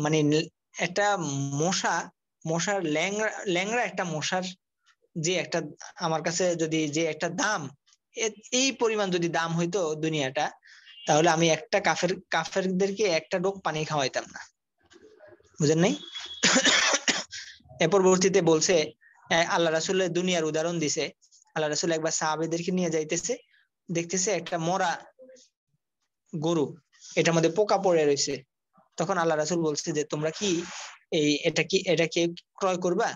S1: মানে একটা মশার ল্যাংড়া একটা মশার যে একটা আমার কাছে যদি যে একটা দাম, এই পরিমাণ যদি দাম হইতো দুনিয়াটা, তাহলে আমি একটা কাফেরদেরকে একটা ডোক পানি খাওয়াইতাম না, বুঝেন নাই? এর পরবর্তীতে বলছে আল্লাহ রাসূল দুনিয়ার উদাহরণ দিছে। আল্লাহ রাসূল একবার সাহাবীদেরকে নিয়ে যাইতেছে, দেখতেছে একটা মরা গরু, এটার মধ্যে পোকা পড়ে রয়েছে। তখন আল্লাহ রাসূল বলছে যে তোমরা কি এটা কি ক্রয় করবা?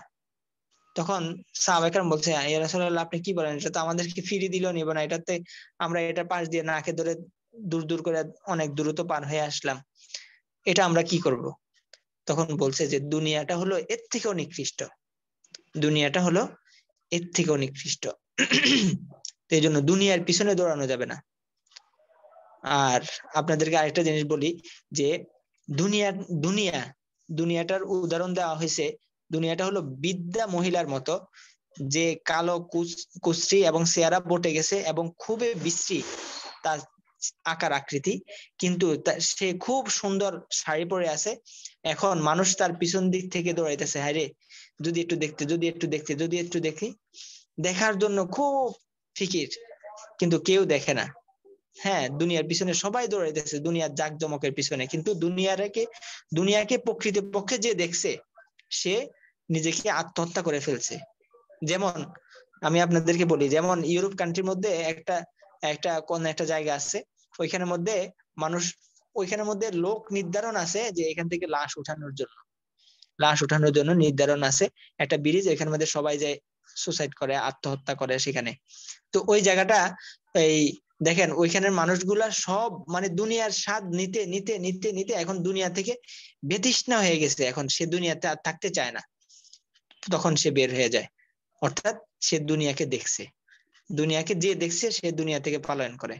S1: তখন সাহাবায়ে কেরাম বলছে, ইয়া রাসূলুল্লাহ আপনি কি বলেন, এটা তো আমাদেরকে ফ্রি দিলেও নিব না, এটাতে আমরা এটা পাশ দিয়ে নাকে ধরে দূর দূর করে অনেক দূরত্ব পার হয়ে আসলাম, এটা আমরা কি করব? তখন বলছে যে দুনিয়াটা হলো এর থেকেও নিকৃষ্ট, দুনিয়াটা হলো এর থেকেও নিকৃষ্ট। এই জন্য দুনিয়ার পিছনে দৌড়ানো যাবে না। আর আপনাদেরকে আরেকটা জিনিস বলি যে দুনিয়াটার উদাহরণ দেওয়া হয়েছে, দুনিয়াটা হলো বিদ্যা মহিলার মতো, যে কালো কুচি এবং চেহারা বটে গেছে এবং খুবই বিশ্রী তার আকার আকৃতি, কিন্তু সে খুব সুন্দর শাড়ি পরে আছে। এখন মানুষ তার পিছন দিক থেকে দৌড়াইতেছে, হায় রে যদি একটু দেখি, দেখার জন্য খুব ফিকির, কিন্তু কেউ দেখে না। হ্যাঁ, দুনিয়ার পিছনে সবাই দৌড়াইতেছে, দুনিয়ার জাকজমকের পিছনে, কিন্তু দুনিয়াকে প্রকৃতপক্ষে যে দেখছে সে নিজেকে আত্মহত্যা করে ফেলছে। যেমন আমি আপনাদেরকে বলি, যেমন ইউরোপ কান্ট্রির মধ্যে একটা কোন একটা জায়গা আছে, ওইখানের মধ্যে মানুষ, ওইখানের মধ্যে লোক নির্ধারণ আছে যে এখান থেকে লাশ উঠানোর জন্য নির্ধারণ আছে একটা ব্রিজ, এখানের মধ্যে সবাই যায় সুসাইড করে, আত্মহত্যা করে সেখানে। তো ওই জায়গাটা এই দেখেন ওইখানের মানুষগুলা সব মানে দুনিয়ার স্বাদ নিতে নিতে নিতে নিতে এখন দুনিয়া থেকে বেতৃষ্ণা হয়ে গেছে, এখন সে দুনিয়াতে আর থাকতে চায় না, তখন সে বের হয়ে যায়। অর্থাৎ সে দুনিয়াকে দেখছে, দুনিয়াকে যে দেখছে সে দুনিয়া থেকে পলায়ন করে।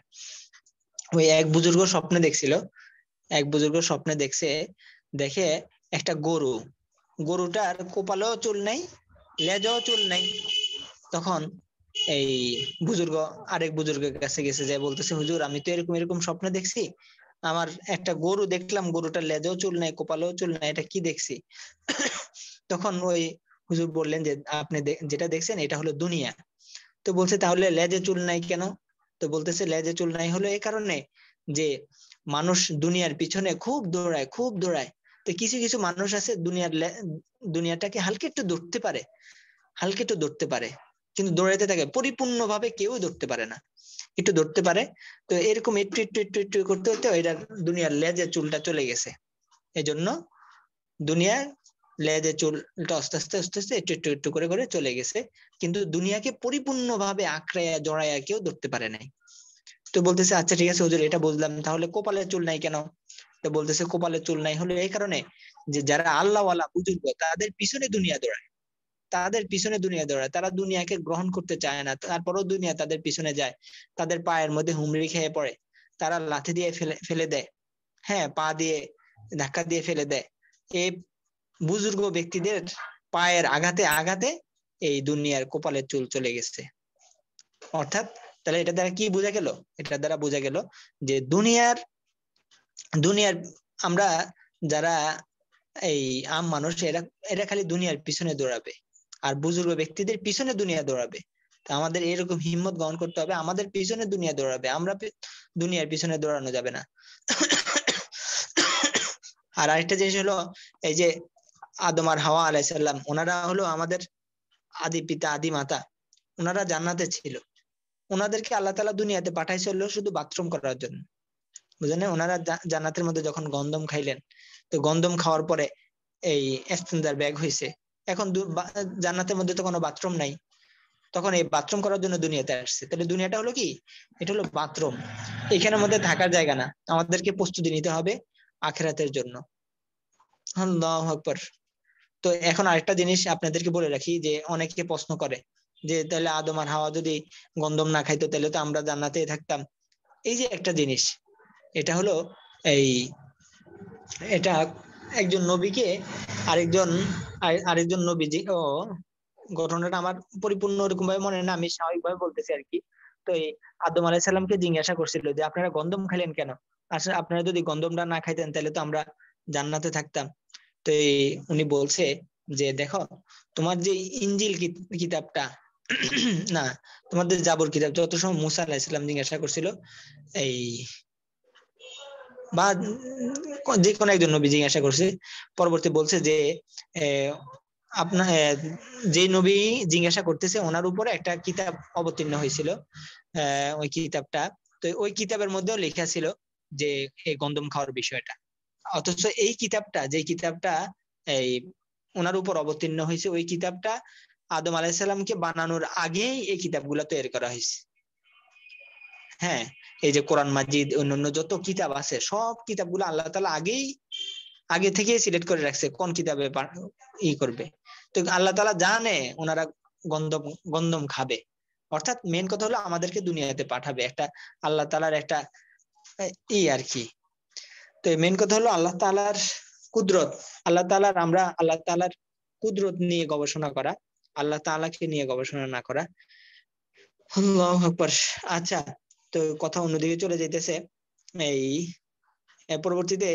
S1: ওই এক বুজুর্গ স্বপ্নে দেখছিল, এক বুজুর্গ স্বপ্নে দেখছে, দেখে একটা গরু, গরুটার কপালেও চুল নাই, লেজেও চুল নাই। তখন এই বুজুর্গ আরেক বুজুর্গের কাছে গেছে, যে বলতেছে হুজুর আমি তো এরকম এরকম স্বপ্ন দেখছি, আমার একটা গরু দেখলাম, গরুটার লেজেও চুল নাই, কপালেও চুল নাই, এটা কি দেখছি? তখন ওই হুজুর বললেন যে আপনি যেটা দেখছেন এটা হলো দুনিয়া। তো বলছে তাহলে লেজে চুল নাই কেন? তো বলতেছে লেজে চুল নাই হলো এই কারণে যে মানুষ দুনিয়ার পিছনে খুব দৌড়ায়। তো কিছু কিছু মানুষ আছে দুনিয়াটাকে হালকা একটু ধরতে পারে, কিন্তু দৌড়াইতে থাকে, পরিপূর্ণভাবে কেউ ধরতে পারে না, একটু ধরতে পারে। তো এরকম একটু একটু একটু একটু করতে করতে ওইটা দুনিয়ার লেজে চুলটা চলে গেছে। এই জন্য দুনিয়ার লেজে চুলটা আস্তে আস্তে আস্তে আস্তে একটু একটু একটু করে করে চলে গেছে, কিন্তু দুনিয়াকে পরিপূর্ণভাবে আঁকড়াইয়া জড়াইয়া কেউ ধরতে পারে নাই। তো বলতেছে আচ্ছা ঠিক আছে হুজুর, এটা বুঝলাম, তাহলে কপালের চুল নাই কেন? তো বলতেছে কপালের চুল নাই হলো এই কারণে যে যারা আল্লাহওয়ালা বুজুর্গ তাদের পিছনে দুনিয়া দৌড়ায়, তারা দুনিয়াকে গ্রহণ করতে চায় না, তারপরও দুনিয়া তাদের পিছনে যায়, তাদের পায়ের মধ্যে হুমড়ি খেয়ে পড়ে, তারা লাথি দিয়ে ফেলে দেয়, হ্যাঁ পা দিয়ে ধাক্কা দিয়ে ফেলে দেয়। এই বুজুর্গ ব্যক্তিদের পায়ের আঘাতে আঘাতে এই দুনিয়ার কপালের চুল চলে গেছে। অর্থাৎ তাহলে এটা দ্বারা কি বোঝা গেল? এটা দ্বারা বোঝা গেল যে দুনিয়ার আমরা যারা এই আম মানুষ, এরা খালি দুনিয়ার পিছনে দৌড়াবে, আর বুজুর্গ ব্যক্তিদের পিছনে দুনিয়া দৌড়াবে। তো আমাদের এরকম হিম্মত গ্রহণ করতে হবে, আমাদের পিছনে দুনিয়া দৌড়াবে, আমরা দুনিয়ার পিছনে দৌড়ানো যাবে না। আর আরেকটা জিনিস হলো এই যে আদম আর হাওয়া আলাইহিস সালাম, ওনারা হলো আমাদের আদি পিতা আদি মাতা, ওনারা জান্নাতে ছিল, ওনাদেরকে আল্লাহ তাআলা দুনিয়াতে পাঠাইছিল শুধু বাথরুম করার জন্য, বুঝলেন? ওনারা জান্নাতের মধ্যে যখন গন্ধম খাইলেন, তো গন্ধম খাওয়ার পরে এই ইস্তেঞ্জার ব্যাগ হয়েছে, এখন জান্নাতের মধ্যে তো কোনো বাথরুম নাই, তখন এই বাথরুম করার জন্য দুনিয়াতে আসছে। তাহলে দুনিয়াটা হলো কি? এটা হলো বাথরুম, এখানের মধ্যে থাকার জায়গা না, আমাদেরকে প্রস্তুতি নিতে হবে আখিরাতের জন্য। আল্লাহু আকবার। তো এখন আরেকটা জিনিস আপনাদেরকে বলে রাখি, যে অনেকে প্রশ্ন করে যে তাহলে আদম আর হাওয়া যদি গন্ধম না খাইতো তাহলে তো আমরা জান্নাতেই থাকতাম। এই যে একটা জিনিস, এটা হলো এটা একজন নবীকে আরেকজন নবীজি ঘটনাটা আমার পরিপূর্ণ ওরকম ভাবে মনে না, আমি স্বাভাবিকভাবে বলতেছি আর কি। তো এই আদম আলাইহিস সালামকে জিজ্ঞাসা করছিল যে আপনারা গন্ধম খাইলেন কেন? আসলে আপনারা যদি গন্ধমটা না খাইতেন তাহলে তো আমরা জান্নাতে থাকতাম। তো উনি বলছে যে দেখো, তোমার যে ইনজিল কিতাবটা না, তোমাদের জাবর কিতাব, যত সময় মুসা আলাইহিস সালাম জিজ্ঞাসা করছিল এই বা যে কোনো একজন নবী জিজ্ঞাসা করছে, পরবর্তী বলছে যে আপনার যে নবী জিজ্ঞাসা করতেছে ওনার উপরে একটা কিতাব অবতীর্ণ হয়েছিল, ওই কিতাবটা, তো ওই কিতাবের মধ্যেও লেখা ছিল যে এই গন্ধম খাওয়ার বিষয়টা। অথচ এই কিতাবটা, যে কিতাবটা এই ওনার উপর অবতীর্ণ হয়েছে, ওই কিতাবটা আদম আলাইহিস সালামকে বানানোর আগেই এই কিতাবগুলো তৈরি করা হয়েছে। হ্যাঁ, এই যে কোরআন মাজিদ, অন্যান্য যত কিতাব আছে সব কিতাবগুলো আল্লাহ তাআলা আগে থেকেই সিলেক্ট করে রাখছে কোন কিতাবে করবে। তো আল্লাহ তাআলা জানে ওনারা গন্ধম খাবে, অর্থাৎ মেন কথা হলো আমাদেরকে দুনিয়াতে পাঠাবে, একটা আল্লাহ তাআলার একটা আর কি। তো মেন কথা হলো আল্লাহ তাআলার কুদরত, আমরা আল্লাহ তাআলার কুদরত নিয়ে গবেষণা করা, আল্লাহ তাআলাকে নিয়ে গবেষণা না করা। আল্লাহু আকবার। আচ্ছা, তো কথা অন্যদিকে চলে যাইতেছে। এই পরবর্তীতে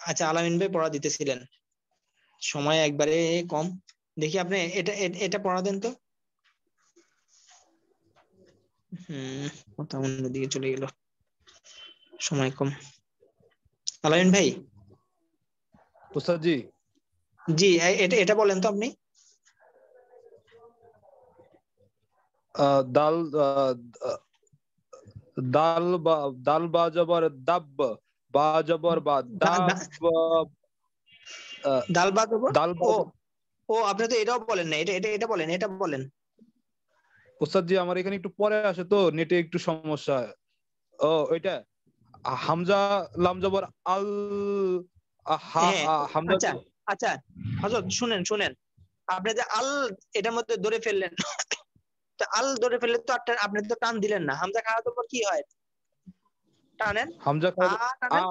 S1: আচ্ছা আলামিন ভাই পড়া দিতেছিলেন, সময় একবারে কম, দেখি আপনি এটা পড়া দেন তো। কথা অন্যদিকে চলে গেল, সময় কম। আলামিন ভাই।
S8: উস্তাদ জি।
S1: জি, এটা বলেন তো আপনি।
S8: দাল দাল বা জবর দাব, বা জবর বা দাব,
S1: দাল বা জবর
S8: দাল বা
S1: ও ও আপনি তো এটাও বলেন না, এটা বলেন, এটা বলেন।
S8: ওস্তাদ জি আমার এখানে একটু পরে আসে তো নেটে একটু সমস্যা। ও ওইটা হামজা লাম জবর আল,
S1: হ্যাঁ
S8: হামজা
S1: আচ্ছা আচ্ছা হযরত শুনেন আপনি যে আল এটার মধ্যে ধরে ফেললেন, তো আল ধরে ফেললে তো আপনি তো টান দিলেন না, হামজা খাওয়ার পর কি হয়? টানেন,
S8: হামজা
S1: আ টানেন।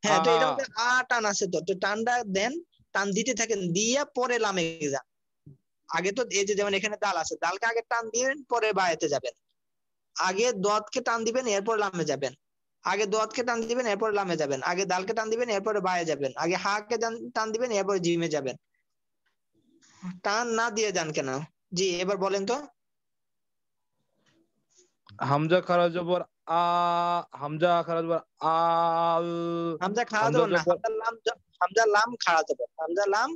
S1: হ্যাঁ, তো এটার মধ্যে আ টান আছে, তো টানটা দেন, টান দিতে থাকেন, দিয়া পরে লামে যান। আগে তো এই যে যেমন এখানে দাল আছে, দালকে আগে টান দিবেন পরে বায়াতে যাবেন, আগে দোয়াতকে টান দিবেন এরপর লামে যাবেন, আগে দোয়াতকে টান দিবেন এরপর লামে যাবেন, আগে দালকে টান দিবেন এরপরে বায়ে যাবেন, আগে হাকে টান দিবেন এরপর জিমে যাবেন। টান না দিয়ে যান কেন? জি এবার বলেন তো।
S8: হামজা খারা জবর আ, হামজা খারা জবর আল,
S1: হামজা খাড়া
S8: হামজা
S1: জবর না,
S8: জবর
S1: হামজা লাম খাড়া জবর, হামজা লাম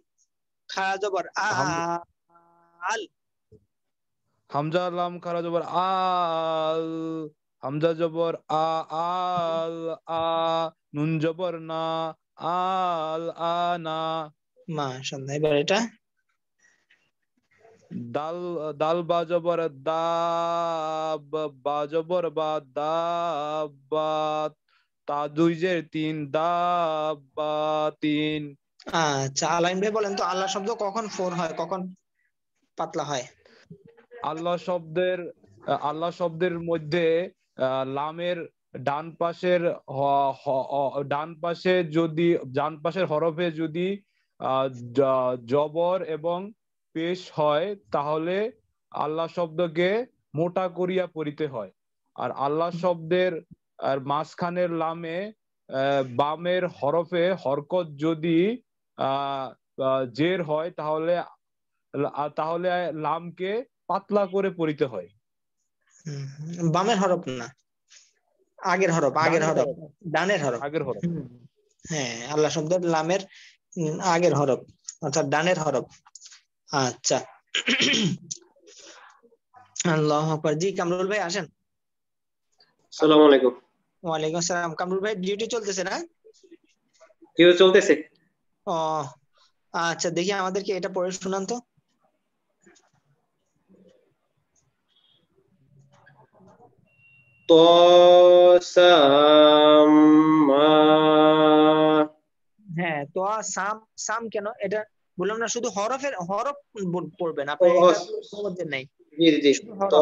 S1: খাড়া জবর আল।
S8: হামজা লাম খারা জবর আল, হামজা জবর আল, নুন জবর না, আল আনা।
S1: মাশাআল্লাহ, এবার এটা
S8: দাল দাল বা জবর দাব, বা জবর বা দাবাত, তা দুই জের তিন, দাবাতিন।
S1: আচ্ছা আলাইন ভাই বলেন তো, আল্লাহ শব্দ কখন ফোর হয়, কখন পাতলা হয়?
S8: আল্লাহ শব্দের মধ্যে লামের ডান পাশের ডান পাশের হরফে যদি জবর এবং পেশ হয় তাহলে আল্লাহ শব্দকে মোটা করিয়া পড়িতে হয়। আর আল্লাহ শব্দের আর মাঝখানের লামে বামের হরফে হরকত যদি জের হয় তাহলে তাহলে লামকে পাতলা করে পড়িতে হয়।
S1: বামের হরফ না, আগের হরফ, আগের
S8: ডানের
S1: হরফ,
S8: হরফ,
S1: ডানের হরফ।
S8: আগের হরফ।
S1: হ্যাঁ, আল্লাহ শব্দের লামের আগের হরফ অর্থাৎ ডানের হরফ। আচ্ছা আল্লাহু আকবার। জি কামরুল ভাই আসেন।
S7: আসসালামু আলাইকুম।
S1: ওয়ালাইকুম আসসালাম। কামরুল ভাই ডিউটি চলতেছে না?
S7: কি চলতেছে?
S1: ও আচ্ছা, দেখি আমাদেরকে এটা পড়ে শোনান তো। হ্যাঁ, তো সাম সাম কেন এটা বললাম না, শুধু হরফ পড়বেন, আপনার এটা সহজে নাই,
S7: জি জি,
S1: শুধু হরফ।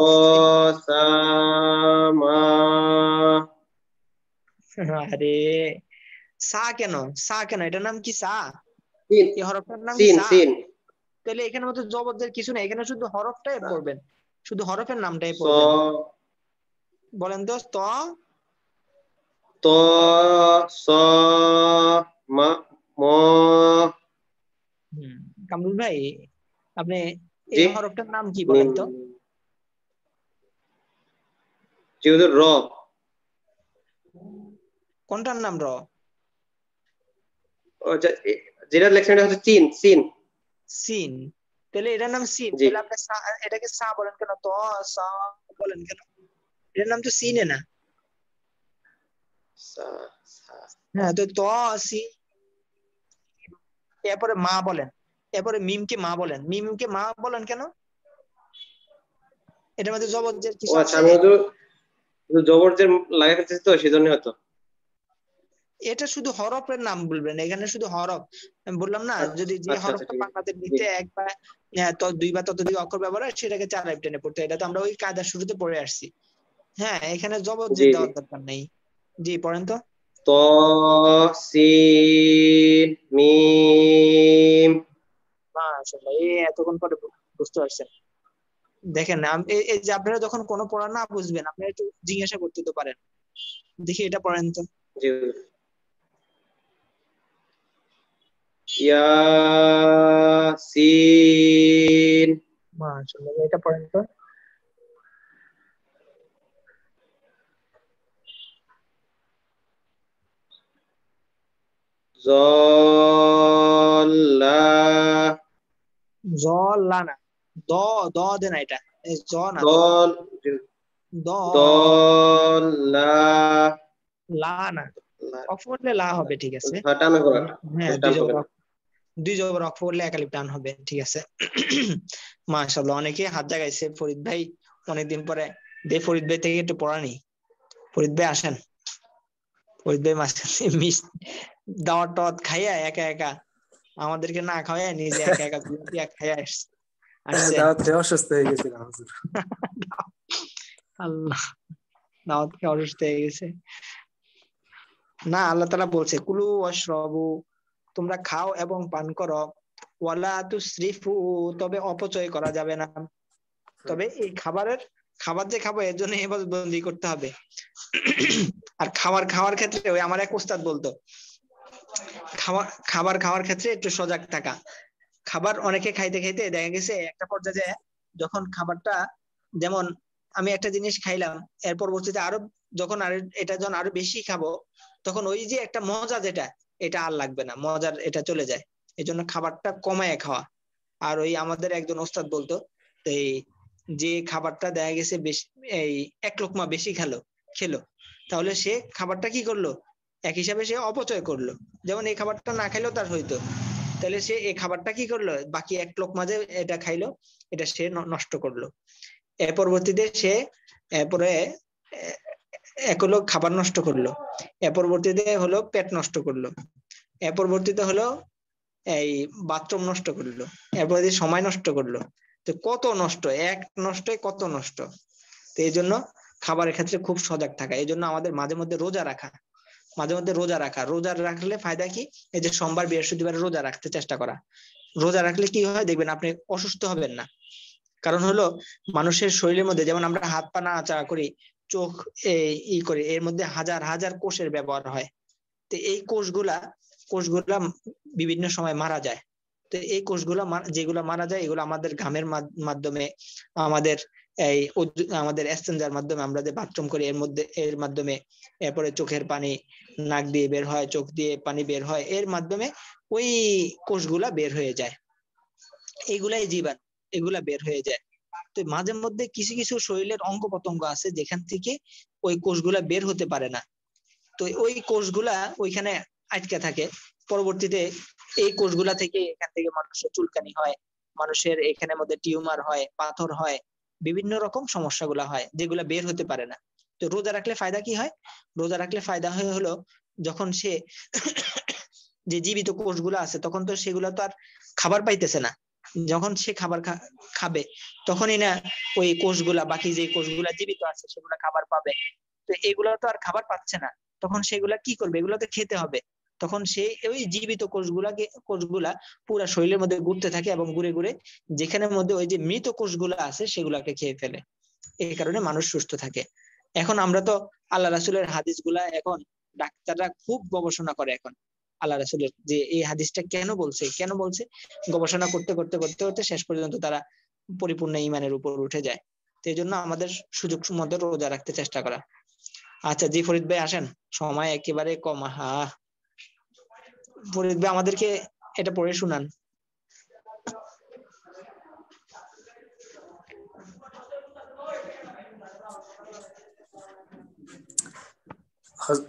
S1: আরে সা কেন, সা কেন, এটার নাম কি সা? এই হরফটার নাম কি
S7: সিন
S1: সা?
S7: সিন
S1: তাহলে এখানে মতো জবরদের কিছু নেই, এখানে শুধু হরফটাই পড়বেন, শুধু হরফের নামটাই
S7: স
S1: পড়বেন। বলেন তো ত
S7: ত স মা ম।
S1: কামরুল ভাই আপনি এই
S7: জি
S1: হরফটার নাম কি
S7: মিম,
S1: বলেন তো?
S7: জি হুজুর, র।
S1: কোনটার নাম র?
S7: যেটা লেখছেন এটা হচ্ছে চিন সিন।
S1: সিন। তাহলে এটার নাম সিন,
S7: জি
S1: তাহলে আপনি এটাকে সা বলেন কেন, ত সা বলেন কেন? এটার নাম তো সিনে না।
S7: সা সা।
S1: হ্যাঁ, তো ত সি, এরপরে মা বলেন, এরপরে মিমকে মা বলেন, মিমকে মা বলেন কেন? এটার মধ্যে জবরদের
S7: ও
S1: কিছু
S7: আচ্ছা,
S1: আছে?
S7: আমি হুজুর জবর যে লাগাইতেছি তো সেজন্য হয়তো।
S1: এটা শুধু হরফের নাম বলবেন, এখানে শুধু হরফ। আমি বললাম না, যদি যে
S7: আচ্ছা আচ্ছা,
S1: হরফটা
S7: ঠিক আছে।
S1: বাংলাতে
S7: জি
S1: নিতে এক বা দুই বা ততোধিক অক্ষর ব্যবহার হয় সেটাকে চার আলিফ টেনে পড়তে হয়। এটা তো আমরা ওই কায়দার শুরুতে পড়ে আসছি। হ্যাঁ, এখানে
S7: জি
S1: জবরজের
S7: জি।
S1: দেওয়ার দরকার নেই। জি পড়েন তো।
S7: ত সিন মিম।
S1: মাশাআল্লাহ, এই এতক্ষণ পরে বুঝতে পারছেন। দেখেন এই যে আপনারা যখন কোনো পড়া না বুঝবেন আপনারা একটু জিজ্ঞাসা করতে তো পারেন, দেখি এটা পড়েন তো।
S7: জি ইয়াসিন।
S1: মাশাআল্লাহ, এটা পড়েন তো।
S7: জল্লা।
S1: জল না, দ দ দে না, এটা জ না, দ।
S7: দল।
S1: দ
S7: দল্লা
S1: লা না, অক্ষ করলে লা হবে, ঠিক আছে।
S7: টান করা
S1: হ্যাঁ,
S7: টান
S1: দুই
S7: করা
S1: জবর অক্ষ করলে এক আলিফ টান হবে, ঠিক আছে। মাশাআল্লাহ, অনেকে হাত জাগাইছে। ফরিদ ভাই অনেকদিন পরে, ফরিদ ভাই থেকে একটু পড়া নেই। ফরিদ ভাই আসেন, ফরিদ ভাই মাঝখানে দাওয়াত টাওয়াত খাইয়া একা একা আমাদেরকে না খাওয়াইয়া নিজে একা একা বিয়া খাইয়া আসছে।
S3: দাওয়াত খেয়ে অসুস্থ হয়ে গেছিলাম হুজুর।
S1: আল্লাহ, দাওয়াত খেয়ে অসুস্থ হয়ে গেছে। না, আল্লাহ তাআলা বলছে কুলু ওয়াশরাবু, তোমরা খাও এবং পান করো, ওয়ালা তুসরিফু, তবে অপচয় করা যাবে না। তবে এই খাবার যে খাবো এর জন্য ইবাদতবন্দি করতে হবে। আর খাওয়ার ক্ষেত্রে ওই আমার এক উস্তাদ বলতো, খাবার খাওয়ার ক্ষেত্রে একটু সজাগ থাকা। খাবার অনেকে খাইতে খাইতে দেখা গেছে একটা পর্যায়ে যখন খাবারটা, যেমন আমি একটা জিনিস খাইলাম, এর পরবর্তীতে আরো যখন এটা যখন আরো বেশি খাবো, তখন ওই যে একটা মজা যেটা, এটা আর লাগবে না, মজার এটা চলে যায়। এই জন্য খাবারটা কমায় খাওয়া। আর ওই আমাদের একজন ওস্তাদ বলতো, এই যে খাবারটা দেখা গেছে বেশি, এই এক লোকমা বেশি খেলো, তাহলে সে খাবারটা কি করলো, এক হিসাবে সে অপচয় করলো। যেমন এই খাবারটা না খাইলেও তার হইতো, তাহলে সে এই খাবারটা কি করলো, বাকি এক লোকমা যে এটা খাইলো, এটা সে নষ্ট করলো। এর পরবর্তীতে সে এরপরে এক হলো খাবার নষ্ট করলো, এর পরবর্তীতে হলো পেট নষ্ট করলো, এর পরবর্তীতে হলো এই বাথরুম নষ্ট করলো, এরপরে সময় নষ্ট করলো। তো কত নষ্ট, এক নষ্টে কত নষ্ট। তো এই জন্য খাবারের ক্ষেত্রে খুব সজাগ থাকা। এই জন্য আমাদের মাঝে মধ্যে রোজা রাখা, রোজা রাখলে ফায়দা কি, এই যে সোমবার বৃহস্পতিবার রোজা রাখতে চেষ্টা করা। রোজা রাখলে কি হয় দেখবেন, আপনি অসুস্থ হবেন না। কারণ হলো মানুষের শরীরের মধ্যে যেমন আমরা হাত পা নাড়াচাড়া করি, চোখ ই করি, এর মধ্যে হাজার হাজার কোষের ব্যবহার হয়। তো এই কোষগুলা বিভিন্ন সময় মারা যায়। তো এই কোষগুলা যেগুলো মারা যায়, এগুলো আমাদের ঘামের মাধ্যমে, আমাদের আমাদের এক্সচেঞ্জার মাধ্যমে, আমরা যে বাথরুম করি এর মাধ্যমে, এরপরে চোখের পানি নাক দিয়ে বের হয়, চোখ দিয়ে পানি বের হয়, এর মাধ্যমে ওই কোষগুলা বের হয়ে যায়। এইগুলাই জীবাণু, এগুলা বের হয়ে যায়। তো মাঝে মধ্যে কিছু কিছু শরীরের অঙ্গ প্রত্যঙ্গ আছে যেখান থেকে ওই কোষগুলা বের হতে পারে না। তো ওই কোষগুলা ওইখানে আটকে থাকে। পরবর্তীতে এই কোষগুলা থেকে এখান থেকে মানুষের চুলকানি হয়, মানুষের এখানের মধ্যে টিউমার হয়, পাথর হয়, বিভিন্ন রকম সমস্যাগুলা হয় যেগুলা বের হতে পারে না। তো রোজা রাখলে ফায়দা কি হয়, রোজা রাখলে ফায়দা হলো যখন সে যে জীবিত কোষগুলো আছে, তখন তো সেগুলো তো আর খাবার পাইতেছে না। যখন সে খাবার খাবে, তখনই না ওই কোষগুলা, বাকি যে কোষগুলা জীবিত আছে সেগুলা খাবার পাবে। তো এগুলো তো আর খাবার পাচ্ছে না, তখন সেগুলা কি করবে, এগুলো তো খেতে হবে। তখন সে ওই জীবিত কোষগুলা পুরা শরীরের মধ্যে ঘুরতে থাকে এবং ঘুরে ঘুরে যেখানের মধ্যে ওই যে মৃত কোষগুলা আছে সেগুলাকে খেয়ে ফেলে। এই কারণে মানুষ সুস্থ থাকে। এখন আমরা তো আল্লাহ রাসূলের হাদিসগুলা, এখন ডাক্তাররা খুব গবেষণা করে এখন আল্লাহ রাসূলের যে এই হাদিসটা কেন বলছে, গবেষণা করতে করতে করতে করতে শেষ পর্যন্ত তারা পরিপূর্ণ ঈমানের উপর উঠে যায়। তো এই জন্য আমাদের সুযোগ মতো রোজা রাখতে চেষ্টা করা। আচ্ছা জি ফরিদ ভাই আসেন, সময় একেবারে কম। ফরিদ ভাই আমাদেরকে এটা পড়ে শুনান।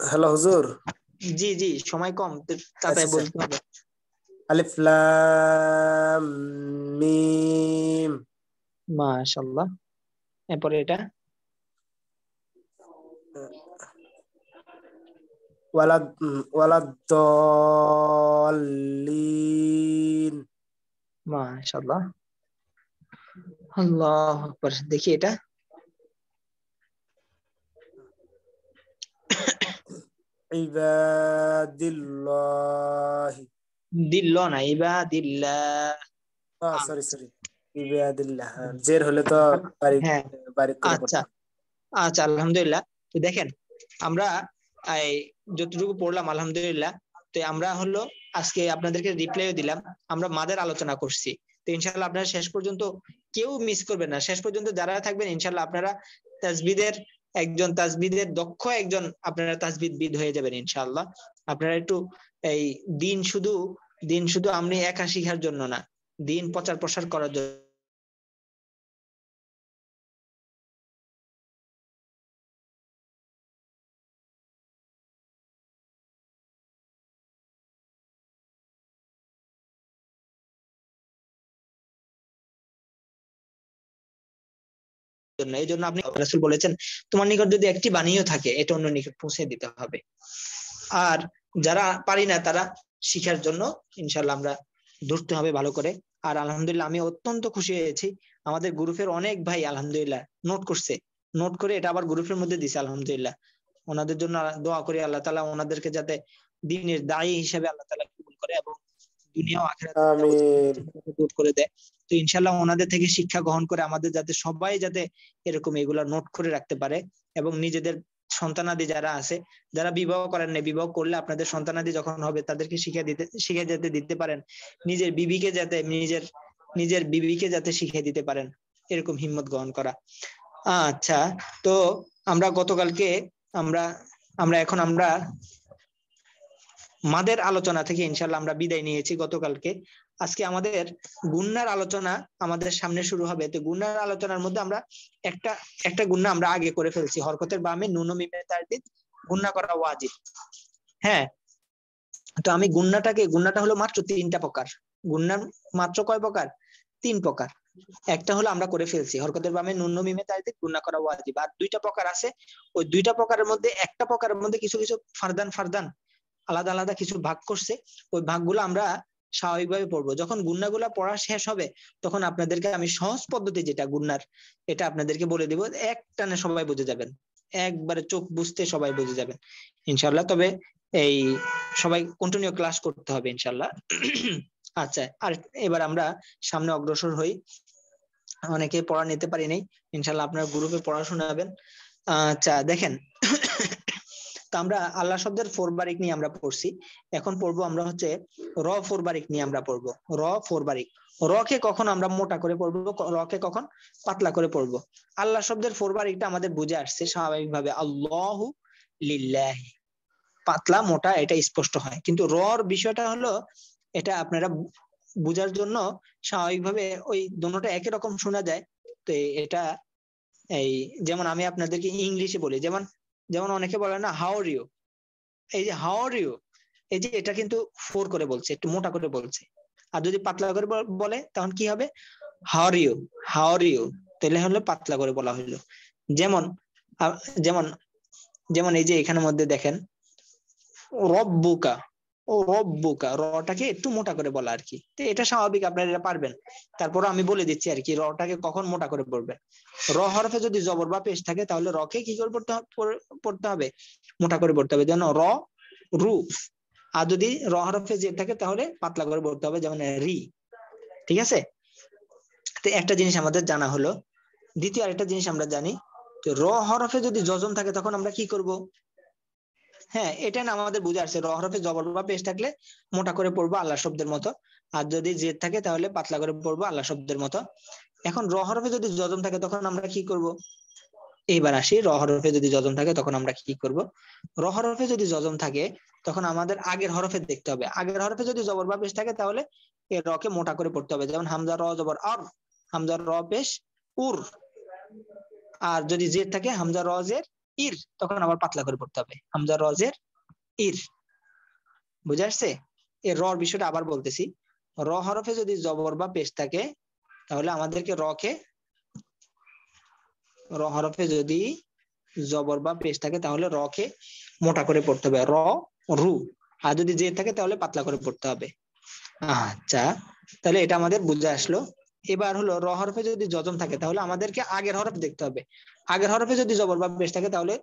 S3: হ্যালো হুজুর।
S1: জি জি, সময় কম, তাই বলতে হবে।
S3: আলিফ লাম মিম।
S1: মাশাআল্লাহ। এরপরে এটা
S3: ওয়ালাদ-দল্লিন।
S1: মাশাআল্লাহ, আল্লাহু আকবার। দেখি এটা
S3: ইবাদিল্লাহ।
S1: দিল্লা না, ইবাদিল্লাহ।
S3: সরি ইবাদিল্লাহ, জের হলে তো
S1: হ্যাঁ,
S3: বাড়ি করে
S1: আচ্ছা আচ্ছা, আলহামদুলিল্লাহ। তো দেখেন আমরা এই যতটুকু পড়লাম আলহামদুলিল্লাহ। তো আমরা হলো আজকে আপনাদেরকে রিপ্লাইও দিলাম, আমরা মাদের আলোচনা করছি। তো ইনশাআল্লাহ আপনারা শেষ পর্যন্ত কেউ মিস করবেন না, শেষ পর্যন্ত যারা থাকবেন ইনশাআল্লাহ আপনারা তাসবিদের দক্ষ একজন আপনারা তাসবিদবিদ হয়ে যাবেন ইনশাআল্লাহ। আপনারা একটু এই দিন শুধু আপনি একা শিখার জন্য না, দিন প্রচার প্রসার করার জন্য। জন্য। এই জন্য আপনি রাসূল বলেছেন তোমার নিকট যদি একটি বাণীও থাকে এটা অন্য নিকট পৌঁছে দিতে হবে। আর যারা পারি না তারা শিখার জন্য ইনশাআল্লাহ আমরা ধরতে হবে ভালো করে। আর আলহামদুলিল্লাহ আমি অত্যন্ত খুশি হয়েছি, আমাদের গ্রুপের অনেক ভাই আলহামদুলিল্লাহ নোট করছে, নোট করে এটা আবার গ্রুপের মধ্যে দিছে আলহামদুলিল্লাহ। ওনাদের জন্য দোয়া করি আল্লাহ তাআলা ওনাদেরকে যাতে দ্বীনের দায়ী হিসেবে আল্লাহ তাআলা কবুল করে এবং দুনিয়া ও আখিরাতে
S3: আমিন।
S1: দূর করে দেয়। তো ইনশাআল্লাহ ওনাদের থেকে শিক্ষা গ্রহণ করে আমাদের যাতে সবাই যাতে এরকম এগুলা নোট করে রাখতে পারে এবং নিজেদের সন্তানাদি যারা আছে, যারা বিবাহ করেন না, বিবাহ করলে আপনাদের সন্তানাদি যখন হবে তাদেরকে শিখে যেতে দিতে পারেন, নিজের বিবিকে যাতে শিখিয়ে দিতে পারেন, এরকম হিম্মত গ্রহণ করা। আচ্ছা, তো আমরা গতকালকে আমরা মাদের আলোচনা থেকে ইনশাআল্লাহ আমরা বিদায় নিয়েছি গতকালকে। আজকে আমাদের গুন্নার আলোচনা আমাদের সামনে শুরু হবে। তো গুন্নার আলোচনার মধ্যে আমরা একটা গুন্না আমরা আগে করে ফেলছি, হরকতের বামে নুন ও মিমের তারদিদ গুন্না করা ওয়াজিব। হ্যাঁ, তো আমি গুন্নাটা হলো মাত্র 3টা প্রকার। গুন্নার মাত্র কয় প্রকার? 3 প্রকার। একটা হলো আমরা করে ফেলছি, হরকতের বামে নুন ও মিমের তারদিদ গুন্না করা ওয়াজিব। আর 2টা প্রকার আছে, ওই 2টা প্রকারের মধ্যে একটা প্রকারের মধ্যে কিছু ফারদান আলাদা আলাদা কিছু ভাগ করছে, ওই ভাগগুলো আমরা স্বাভাবিকভাবে পড়বো। যখন গুন্নাগুলা পড়া শেষ হবে তখন আপনাদেরকে আমি সহজ পদ্ধতি যেটা গুন্নার এটা আপনাদেরকে বলে দিব, এক টানে সবাই বুঝে যাবেন, একবারে চোখ বুঝতে সবাই বুঝে যাবেন ইনশাআল্লাহ। তবে এই সবাই কন্টিনিউ ক্লাস করতে হবে ইনশাআল্লাহ। আচ্ছা, আর এবার আমরা সামনে অগ্রসর হই। অনেকে পড়া নিতে পারি নাই, ইনশাআল্লাহ আপনার গ্রুপে পড়া শোনাবেন। আচ্ছা দেখেন, তো আমরা আল্লাহ শব্দের ফোরবারিক নিয়ে আমরা পড়ছি, এখন পড়বো আমরা হচ্ছে র ফোরবারিক নিয়ে আমরা পড়বো। র ফোরবারিক, র কে কখন আমরা মোটা করে পড়বো, র কে কখন পাতলা করে পড়বো। আল্লাহ শব্দের ফোরবারিকটা আমাদের বুঝে আসছে স্বাভাবিকভাবে, আল্লাহু লিল্লাহি, পাতলা মোটা এটা স্পষ্ট হয়। কিন্তু রর বিষয়টা হলো এটা আপনারা বুঝার জন্য স্বাভাবিকভাবে ওই দুটোটা একই রকম শোনা যায়। তো এটা এই যেমন আমি আপনাদেরকে ইংলিশে বলি, যেমন অনেকে বলে না হাউ আর ইউ, এই যে হাউ আর ইউ, এই যে এটা কিন্তু 4 করে বলছে, একটু মোটা করে বলছে। আর যদি পাতলা করে বলে তখন কি হবে? হাউ আর ইউ, তাহলে হলো পাতলা করে বলা হলো। যেমন যেমন এই যে এখানের মধ্যে দেখেন রব্বুকা, রব্বুকা, রটাকে একটু মোটা করে বলা আর কি। তো এটা স্বাভাবিক, আপনারা এটা পারবেন। তারপর আমি বলে দিচ্ছি আর কি রটাকে কখন মোটা করে পড়বেন। র হরফে যদি জবর বা পেশ থাকে তাহলে রকে কি করে পড়তে হবে? মোটা করে পড়তে হবে, যেন র রু। আর যদি র হরফে জের থাকে তাহলে পাতলা করে পড়তে হবে, যেমন রি। ঠিক আছে, তো একটা জিনিস আমাদের জানা হলো। দ্বিতীয় আরেকটা জিনিস আমরা জানি, যে র হরফে যদি যজম থাকে তখন আমরা কি করব? হ্যাঁ, এটা না আমাদের বুঝে আসছে, র হরফে জবর বা পেশ থাকলে মোটা করে পড়বো আল্লাহ শব্দের মতো, আর যদি জেদ থাকে তাহলে পাতলা করে পড়বো আল্লাহ শব্দের মতো। এখন র হরফে যদি যজম থাকে তখন আমরা কি করব? এইবার আসি, র হরফে যদি যজম থাকে তখন আমরা কি করব? র হরফে যদি যজম থাকে তখন আমাদের আগের হরফে দেখতে হবে। আগের হরফে যদি জবর বা পেশ থাকে তাহলে এর রকে মোটা করে পড়তে হবে, যেমন হামজা র জবর আর, হামজা র পেশ উর। আর যদি জের থাকে হামজা র জের ইর, তখন আবার পাতলা করে পড়তে হবে, হামজা র জের ইর। বুঝে আসছে? এর রর বিষয়টা আবার বলতেছি, র হরফে যদি জবর বা পেশ থাকে তাহলে আমাদেরকে র হরফে যদি জবর বা পেশ থাকে তাহলে র কে মোটা করে পড়তে হবে, র রু। আর যদি জের থাকে তাহলে পাতলা করে পড়তে হবে। আচ্ছা, তাহলে এটা আমাদের বুঝে আসলো। এবার হলো র হরফে যদি যজম থাকে তাহলে আমাদেরকে আগের হরফ দেখতে হবে। আগের হরফে যদি জবর বা পেশ থাকে তাহলে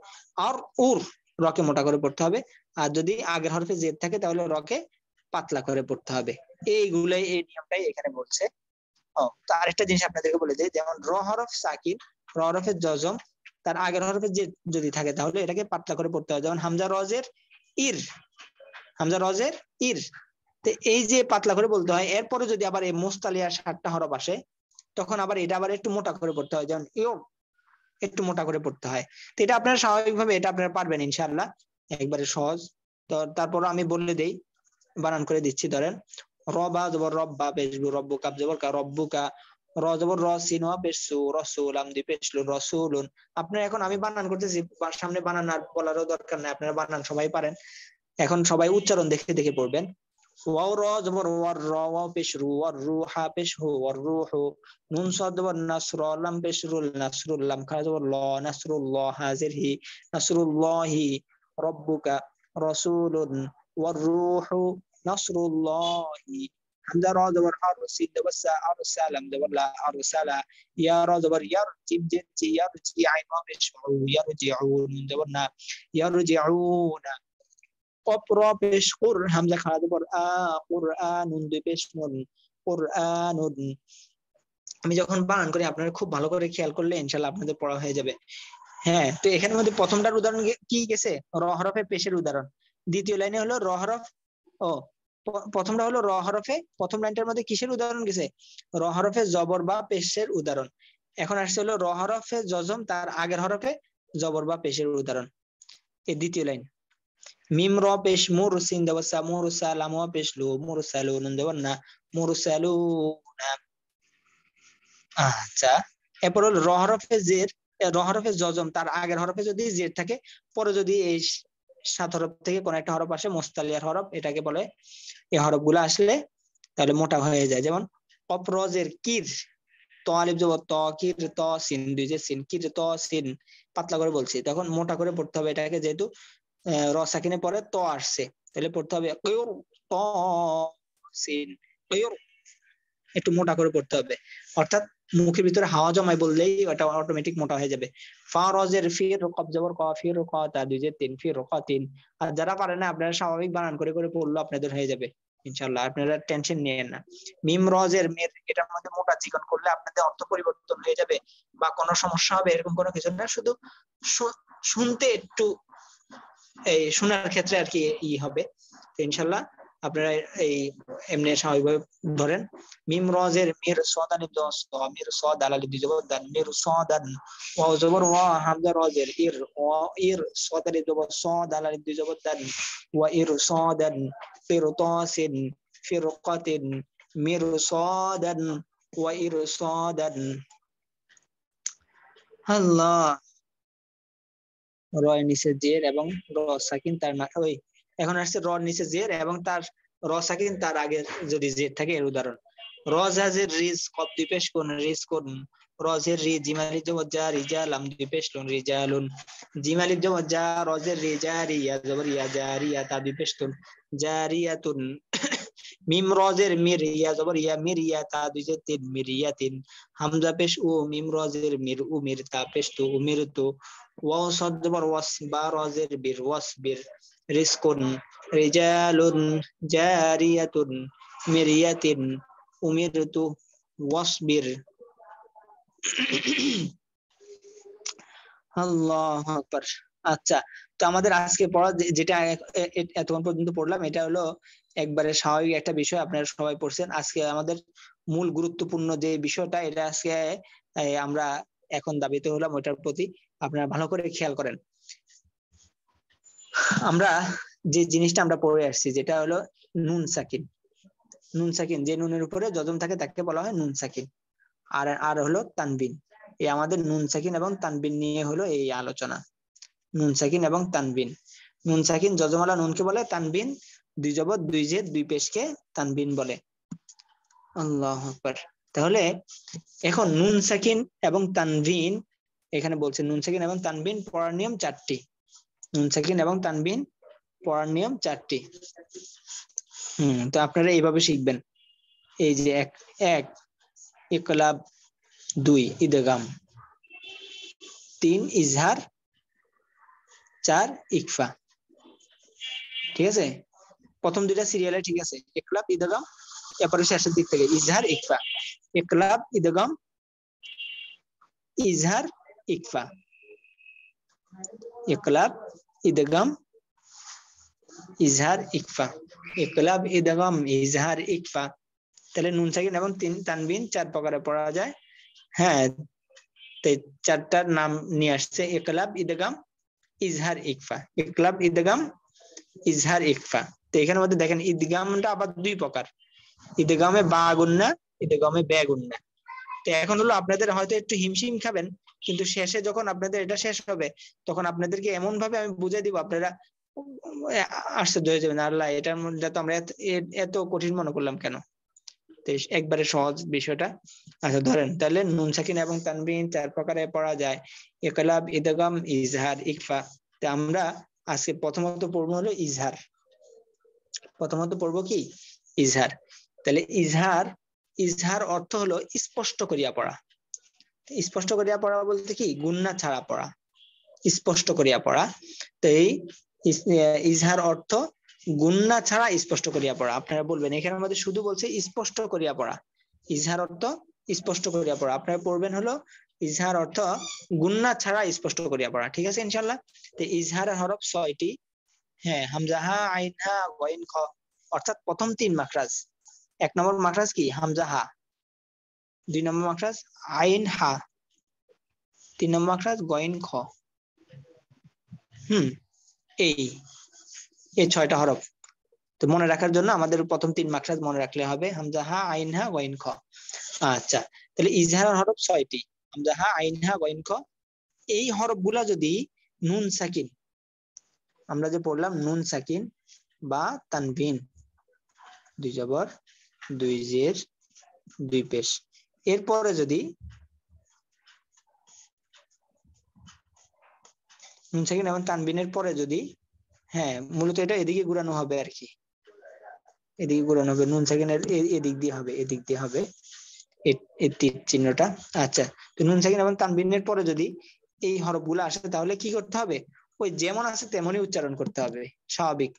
S1: আর উর, রকে মোটা করে পড়তে হবে। আর যদি আগের হরফে জেদ থাকে তাহলে রকে পাতলা করে পড়তে হবে। এই নিয়মটাই এখানে বলছে। তো আরেকটা জিনিস আপনাদেরকে বলে দিই, যেমন র হরফ সাকিন, র হরফের যজম, তার আগের হরফে জেদ যদি থাকে তাহলে এটাকে পাতলা করে পড়তে হবে, যেমন হামজা রজের ইর, হামজা রজের ইর। তো এই যে পাতলা করে বলতে হয়। এরপরে যদি আবার এই মুস্তালিয়ার 7টা হরফ আসে তখন আবার এটা আবার একটু মোটা করে পড়তে হয়, যেমন ইউ, একটু মোটা করে পড়তে হয়। তো এটা আপনারা স্বাভাবিকভাবে এটা আপনারা পারবেন ইনশাআল্লাহ, একবারে সহজ। তো তারপর আমি বলে দেই, বানান করে দিচ্ছি। ধরেন রবা জবর রব্বা পেশবু, রব্বু কাব জবর কা রব্বুকা, র জবর র সিন ওয়া পেশু রাসূল আমদি পেশলু রাসূলুন। আপনারা এখন আমি বানান করতেছি, সামনে বানান আর বলারও দরকার নাই, আপনারা বানান সবাই পারেন। এখন সবাই উচ্চারণ দেখে দেখে পড়বেন। ওয়াও র জবর ওয়ার র ওয়াও পেশ রু ওয়ার রু হা পেশ হু ওয়ার রুহু নুন সাদ জবর নাসর লাম পেশ রুল নাসরুল লাম খা জবর ল নাসরুল্লাহ হাজির হি নাসরুল্লাহি রব্বুকা রাসূলুন ওয়ার রুহু নাসরুল্লাহি হামজা র জবর আর সিদ জবর সা আর সালাম জবর লা আর সালা ইয়া র জবর ইয়ার জিম জিন জি ইয়ার জি আইন ওয়া পেশ হু ইয়ার জিউন জবর না ইয়ার জিউনা قر পেশ কুর হামজা খাড়া জবর আ কুরআনুন দুই পেশ নুন কুরআনুন আমি যখন বানান করি আপনারা খুব ভালো করে খেয়াল করলে ইনশাআল্লাহ আপনাদের পড়া হয়ে যাবে। হ্যাঁ, তো এখানের মধ্যে প্রথমটার উদাহরণ কি গেছে? র হরফে পেশের উদাহরণ। দ্বিতীয় লাইনে হলো র হরফ ও প্রথমটা হলো র হরফে, প্রথম লাইনটার মধ্যে কিসের উদাহরণ গেছে? র হরফে জবর বা পেশের উদাহরণ। এখন আসছে হলো র হরফে জজম, তার আগের হরফে জবর বা পেশের উদাহরণ। এই দ্বিতীয় লাইন। মিম র পেশ মুর সিন দেওয়া সা মুর সালাম ওয়া পেশ লু মুর সালু নুন দেওয়া না মুর সালুনা। আচ্ছা, এরপর হলো র হরফে জের, র হরফে জজম, তার আগের হরফে যদি জের থাকে, পরে যদি এই 7 হরফ থেকে কোন একটা হরফ আসে মুস্তালিয়ার হরফ, এটাকে বলে। এই হরফগুলো আসলে তাহলে মোটা হয়ে যায়। যেমন কফ র জের কির, ত আলিফ জবর ত, কির ত, সিন দুই যে সিন, কির ত সিন, পাতলা করে বলছি, তখন মোটা করে পড়তে হবে এটাকে, যেহেতু র সাকিনে পরে ত আসছে, তাহলে পড়তে হবে কির ত সিন কির, একটু মোটা করে পড়তে হবে, অর্থাৎ মুখের ভিতরে হাওয়া জমায় বললেই ওটা অটোমেটিক মোটা হয়ে যাবে। ফা রজের ফির, কফ জবর ক, ফির ক, তা দুই যে তিন, ফির ক তিন। আর যারা পারে না আপনারা স্বাভাবিক বানান করে করে পড়লো আপনাদের হয়ে যাবে ইনশাআল্লাহ, আপনারা টেনশন নিয়েন না। মিম রজের মির, এটার মধ্যে মোটা চিকন করলে আপনাদের অর্থ পরিবর্তন হয়ে যাবে বা কোনো সমস্যা হবে এরকম কোনো কিছু না, শুধু শুনতে একটু এই শোনার ক্ষেত্রে আর কি ই হবে। ইনশাআল্লাহ আপনারা এই এমনি স্বাভাবিকভাবে ধরেন। মিম রজের মির সদান মির সদাল আলি জবর দান মির সদান ওয়া জবর ওয়া হামজা রজের ইর ওয়া ইর সদাল জবর সদাল আলি জবর দান ওয়া ইর সদান ফির তাসিন ফিরকাতিন মির সদান ওয়া ইর সদান। আল্লাহ, র নিচে জের এবং র সাকিন, তার ওই এখন আসছে র নিচে জের এবং তার র সাকিন, তার আগে যদি জের থাকে এর উদাহরণ। রজাজের রিজ কব দুই পেশ কোন রিজ কোন, রজের রি জিমালি জবর যা রিজালাম দুই পেশ লুন রিজালুন, জিমালি জবর যা রজের রি জারিয়া জবর ইয়া জারিয়া তা দুই পেশ তুন জারিয়াতুন। মিম রজের মির ইয়া জবর ইয়া মির ইয়া তা দুই যে তিন মিরিয়াতিন। হামজা পেশ উ মিম রজের মির উ মির তা পেশ তু উমির তু। ওয়াও সাদ জবর ওয়াস বা রজের বির ওয়াসবির রিজকুন রিজালুন জারিয়াতুন মিরিয়াতিন উমিরতু ওয়াসবির। আল্লাহু আকবার। আচ্ছা, তো আমাদের আজকে পড়া যেটা এতক্ষণ পর্যন্ত পড়লাম, এটা হলো একবারে স্বাভাবিক একটা বিষয়, আপনারা সবাই পড়ছেন। আজকে আমাদের মূল গুরুত্বপূর্ণ যে বিষয়টা, এটা আজকে আমরা এখন দাবিত হলাম, ওইটার প্রতি আপনারা ভালো করে খেয়াল করেন। আমরা যে জিনিসটা আমরা পড়ে আসছি, যেটা হলো নুন সাকিন। নুন সাকিন, যে নুনের উপরে জজম থাকে তাকে বলা হয় নুন সাকিন। আর হলো তানবিন। এই আমাদের নুন সাকিন এবং তানবিন নিয়ে হলো এই আলোচনা। নুন সাকিন এবং তানবিন। নুন সাকিন জজমালা নুনকে বলে, তানবিন দুই জবর দুই জেদ দুই পেশকে তানবিন বলে। আল্লাহু আকবার। তাহলে এখন নুন সাকিন এবং তানবিন, এখানে বলছে নুন সাকিন এবং তানবিন পড়ার নিয়ম 4টি। নুন সাকিন এবং তানবিন পড়ার নিয়ম 4টি। তো আপনারা এইভাবে শিখবেন। এই যে এক ইকলাব, 2 ইদগাম, 3 ইজহার, 4 ইকফা। ঠিক আছে, প্রথম দুইটা সিরিয়ালে ঠিক আছে, ইকলাব ইদগাম, এরপরে শেষের দিক থেকে ইজহার ইকফা। ইকলাব ইদগাম ইজহার ইকফা, ইকলাব ইদগাম ইজহার ইকফা, ইকলাব ইদগাম ইজহার ইকফা। তাহলে নুন সাকিন এবং তানবিন 4 প্রকারে পড়া যায়। হ্যাঁ, তো 4টার নাম নিয়ে আসছে, ইকলাব ইদগাম ইজহার ইকফা, ইকলাব ইদগাম ইজহার ইকফা। তো এখানের মধ্যে দেখেন ইদগামটা আবার 2 প্রকার, ইদগামে বা গুন্না, ইদগামে বে গুন্না। তো এখন হলো আপনাদের হয়তো একটু হিমশিম খাবেন, কিন্তু শেষে যখন আপনাদের এটা শেষ হবে তখন আপনাদেরকে এমন ভাবে আমি বুঝিয়ে দিব, আপনারা আশ্চর্য হয়ে যাবেন, আল্লাহ এটার মধ্যে তো আমরা এত কঠিন মনে করলাম কেন। তো একবারে সহজ বিষয়টা। আচ্ছা ধরেন তাহলে নুন সাকিন এবং তানবিন 4 প্রকারে পড়া যায়, ইকলাব, ইদগাম, ইজহার, ইকফা। তো আমরা আজকে প্রথমত পড়বো হলো ইজহার। প্রথমত পড়বো কি? ইজহার। তাহলে ইজহার অর্থ হলো স্পষ্ট করিয়া পড়া। স্পষ্ট করিয়া পড়া বলতে কি? গুন্না ছাড়া পড়া, স্পষ্ট করিয়া পড়া। তো এই ইজহার অর্থ গুন্না ছাড়া স্পষ্ট করিয়া পড়া। আপনারা বলবেন এখানের মধ্যে শুধু বলছে স্পষ্ট করিয়া পড়া, ইজহার অর্থ স্পষ্ট করিয়া পড়া। আপনারা পড়বেন হলো ইজহার অর্থ গুন্না ছাড়া স্পষ্ট করিয়া পড়া। ঠিক আছে ইনশাআল্লাহ। তো ইজহারের হরফ 6টি। হ্যাঁ, হামজা, হা, আইন, হা, গইন, খ, অর্থাৎ প্রথম 3 মাখরাজ। 1 নম্বর মাখরাজ কি? হামজা, হা। 2 নম্বর মাখরাজ আইন, হা। 3 নম্বর মাখরাজ গইন, খ। এই 6টা হরফ। তো মনে রাখার জন্য আমাদের প্রথম 3 মাখরাজ মনে রাখলে হবে, হামজা, হা, আইন, হা, গইন, খ। আচ্ছা, তাহলে ইজহারের হরফ 6টি, হামজা, হা, আইন, হা, গইন, খ। এই হরফগুলা যদি নুন সাকিন, আমরা যে পড়লাম নুন সাকিন বা তানবিন, 2 জবর 2 জের 2 পেশ, এরপরে যদি নুন সাকিন এবং তানবিনের পরে যদি, হ্যাঁ মূলত এটা এদিকে ঘুরানো হবে আর কি, এদিকে ঘুরানো হবে, নুন সাকিনের এদিক দিয়ে হবে, এদিক দিয়ে হবে এই তীর চিহ্নটা। আচ্ছা, তো নুন সাকিন এবং তানবিনের পরে যদি এই হরফগুলো আসে তাহলে কি করতে হবে? ওই যেমন আছে তেমনই উচ্চারণ করতে হবে, স্বাভাবিক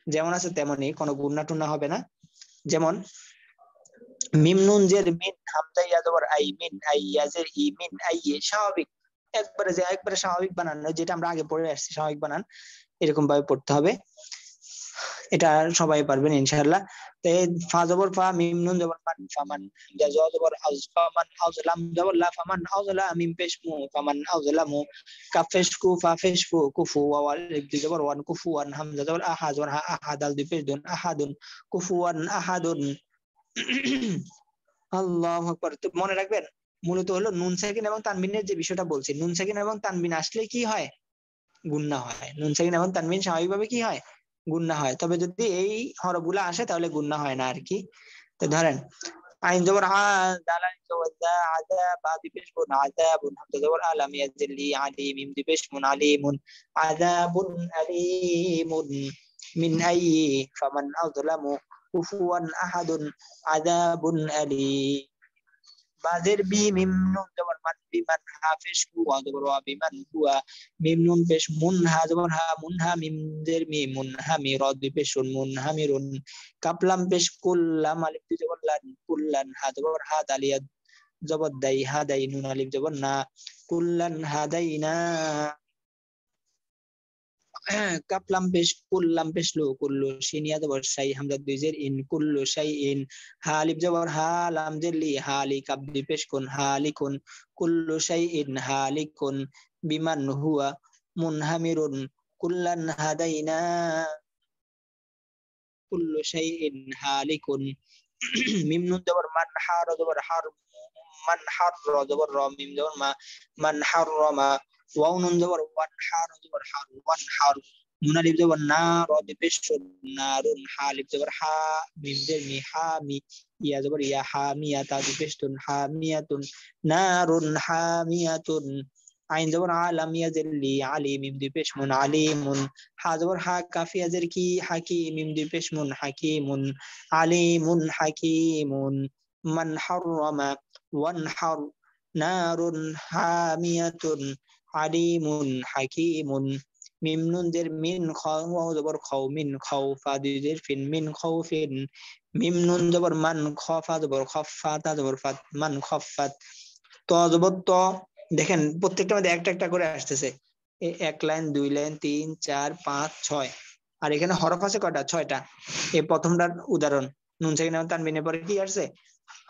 S1: যেমন আছে তেমনই, কোনো গুন্না টুন্না হবে না। যেমন মিম নুন জের মিন, হামজা ইয়া জবর আই, মিন আই, ইয়া জের ই, মিন আই, স্বাভাবিক একবারে স্বাভাবিক বানান, যেটা আমরা আগে পড়ে আসছি স্বাভাবিক বানান, এরকম ভাবে পড়তে হবে। এটা সবাই পারবেন ইনশাআল্লাহ। তো ফা জবর ফা, মিম নুন জবর মান, ফামান, হামজা জ জবর আজ, ফামান আউজলাম জবর লা, ফামান আউজলা, মিম পেশ মু, ফামান আউজলামু, কাফ পেশ কু, ফা পেশ ফু, কুফু, ওয়াল ইবতি জবর ওয়ান, কুফুয়ান, হামজা জবর আহা জবর হা, আহাদাল দুই পেশ দুন, আহাদুন, কুফুয়ান আহাদুন। আল্লাহু আকবার। তো মনে রাখবেন মূলত হলো নুন সাকিন এবং তানবিনের যে বিষয়টা বলছি, নুন সাকিন এবং তানবিন আসলে কি হয়? গুন্না হয়। নুন সাকিন এবং তানবিন স্বাভাবিকভাবে কি হয়? গুন্না হয়। তবে যদি এই হরফগুলো আসে তাহলে গুন্না হয় না আর কি। তো ধরেন আইন জবর আ, দাল আলিফ জবর দা, আদা, বা দিপেশ গুন, আযাবুন, হামজা জবর আলাম, ইয়াজিলি আলি, মিম দিপেশ মুন, আলিমুন, আযাবুন আলিমুন, মিন আইয়ি, ফামান আযলামু, কুফুয়ান আহাদুন, আযাবুন আলিম। বাজের বি, মিম নুন জবর মান, বিমান, হা পেশ কু, ওয়া জবর ওয়া, বিমান হুয়া, মিম নুন পেশ মুন, হা জবর হা, মুন হা, মিম জের মি, মুন হা মি, র দুই পেশ শুন, মুন হা মি রুন, কাপলাম পেশ কুল্লাম, আলিফ দুই জবর লান, কুল্লান, হা জবর হা, দালিয়া জবর দাই, হা দাই, নুন আলিফ জবর না, কুল্লান হাদাইনা। কাপলাম পেশ কুল্লাম পেশ লো, কুল্লু, শিনিয়া জবর শাই, হামজা দুই জের ইন, কুল্লু শাই ইন, হা আলিফ জবর হা, লাম জের লি, হালি, কাপ দুই পেশ কুন, হালিকুন, কুল্লু শাই ইন হালিকুন, বিমান হুয়া মুনহামিরুন, কুল্লান হাদাইনা, কুল্লু শাই ইন হালিকুন। মিম নুন জবর মান, হা র জবর হার, মান হার, র জবর র, মিম জবর মা, মান হার রমা, ওয়াও নুন জবর ওয়ান, হা র জবর হার, ওয়ান হার, নুন আলিফ জবর না, র দুই পেশ নারুন, হা আলিফ জবর হা, মিম জের মি, হা মি, ইয়া জবর ইয়া, হা মিয়া, তা দুই পেশ তুন, হা মিয়াতুন, নারুন হামিয়াতুন, আইন জবর আলাম, ইয়া জের লি, আলি, মিম দুই পেশ মুন, আলিমুন, হা জবর হা, কাফ ইয়া জের কি, হাকি, মিম দুই পেশ মুন, হাকিমুন, আলিমুন হাকিমুন, মান হাররামা, ওয়ানহার, নারুন হামিয়াতুন, আলিমুন হাকিমুন, মিম নুন জের মিন, খ ওয়াও জবর খাও, মিন খাও, ফা দুই জের ফিন, মিন খাউফিন, মিম নুন জবর মান, খ ফা জবর খফ, ফা তা জবর ফাত, মান খফাত, ত জবর ত। দেখেন প্রত্যেকটা মধ্যে একটা একটা করে আসতেছে, 1 লাইন 2 লাইন 3 4 5 6, আর এখানে হরফ আছে কয়টা? 6টা। এই প্রথমটার উদাহরণ, নুন সাকিন এবং তানবিনের পরে কি আসছে?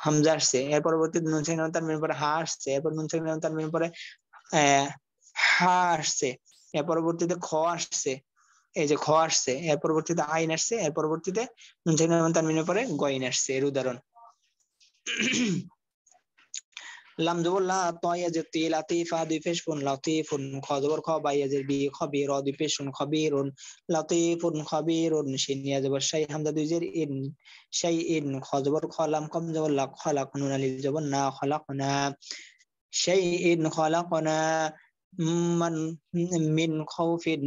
S1: হামজা আসছে। এর পরবর্তীতে নুন সাকিন এবং তানবিনের পরে হা আসছে। এরপর নুন সাকিন এবং তানবিনের পরে হা আসছে। এর পরবর্তীতে খ আসছে, এই যে খ আসছে। এর পরবর্তীতে আইন আসছে। এর পরবর্তীতে নুন সাকিন এবং তানবিনের পরে গইন আসছে। এর উদাহরণ। লাম জবর লা ত ইয়াজের তি লাতিফা দুই পেশ ফুন লাতিফুন খ জবর খ বা ইয়াজের বি খবির দুই পেশ ফুন খবিরুন লাতিফুন খবিরুন শিন ইয়া জবর শাই হামজা দুই জের ইন শাই ইন খ জবর খ লাম কম জবর লা খলাক নুন আলিফ জবর না খলাকনা শাই ইন খলাকনা মান মিন খাউফিন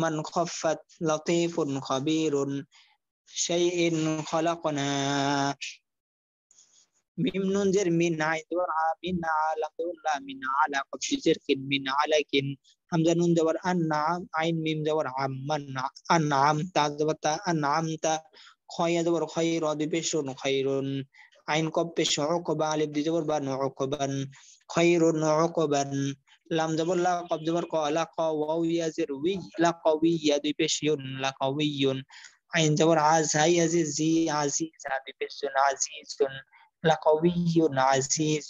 S1: মান খাফাত লাতিফুন খবিরুন শাই ইন খলাকনা মিম নুন জের মিন আইন জবর আ মিন আলা লা মিন আলা কফ জের কিন মিন আলাকিন হামজা নুন জবর আন নাম আইন মিম জবর আম মান আন নাম তা জবর তা আন নাম তা খয়া জবর খয়র দুই পেশ শুন খয়রুন আইন কফ পেশ উকবা আলিফ দুই জবর বা উকবান খয়রুন উকবান লাম জবর লা কফ জবর ক লা ক ওয়াও ইয়া জের উই লা কওয়িয়া দুই পেশ ইউন লা কওয়িয়ুন আইন জবর আজ হাই আজিজ জি আজিজ দুই পেশ শুন আজিজুন لقوي عزيز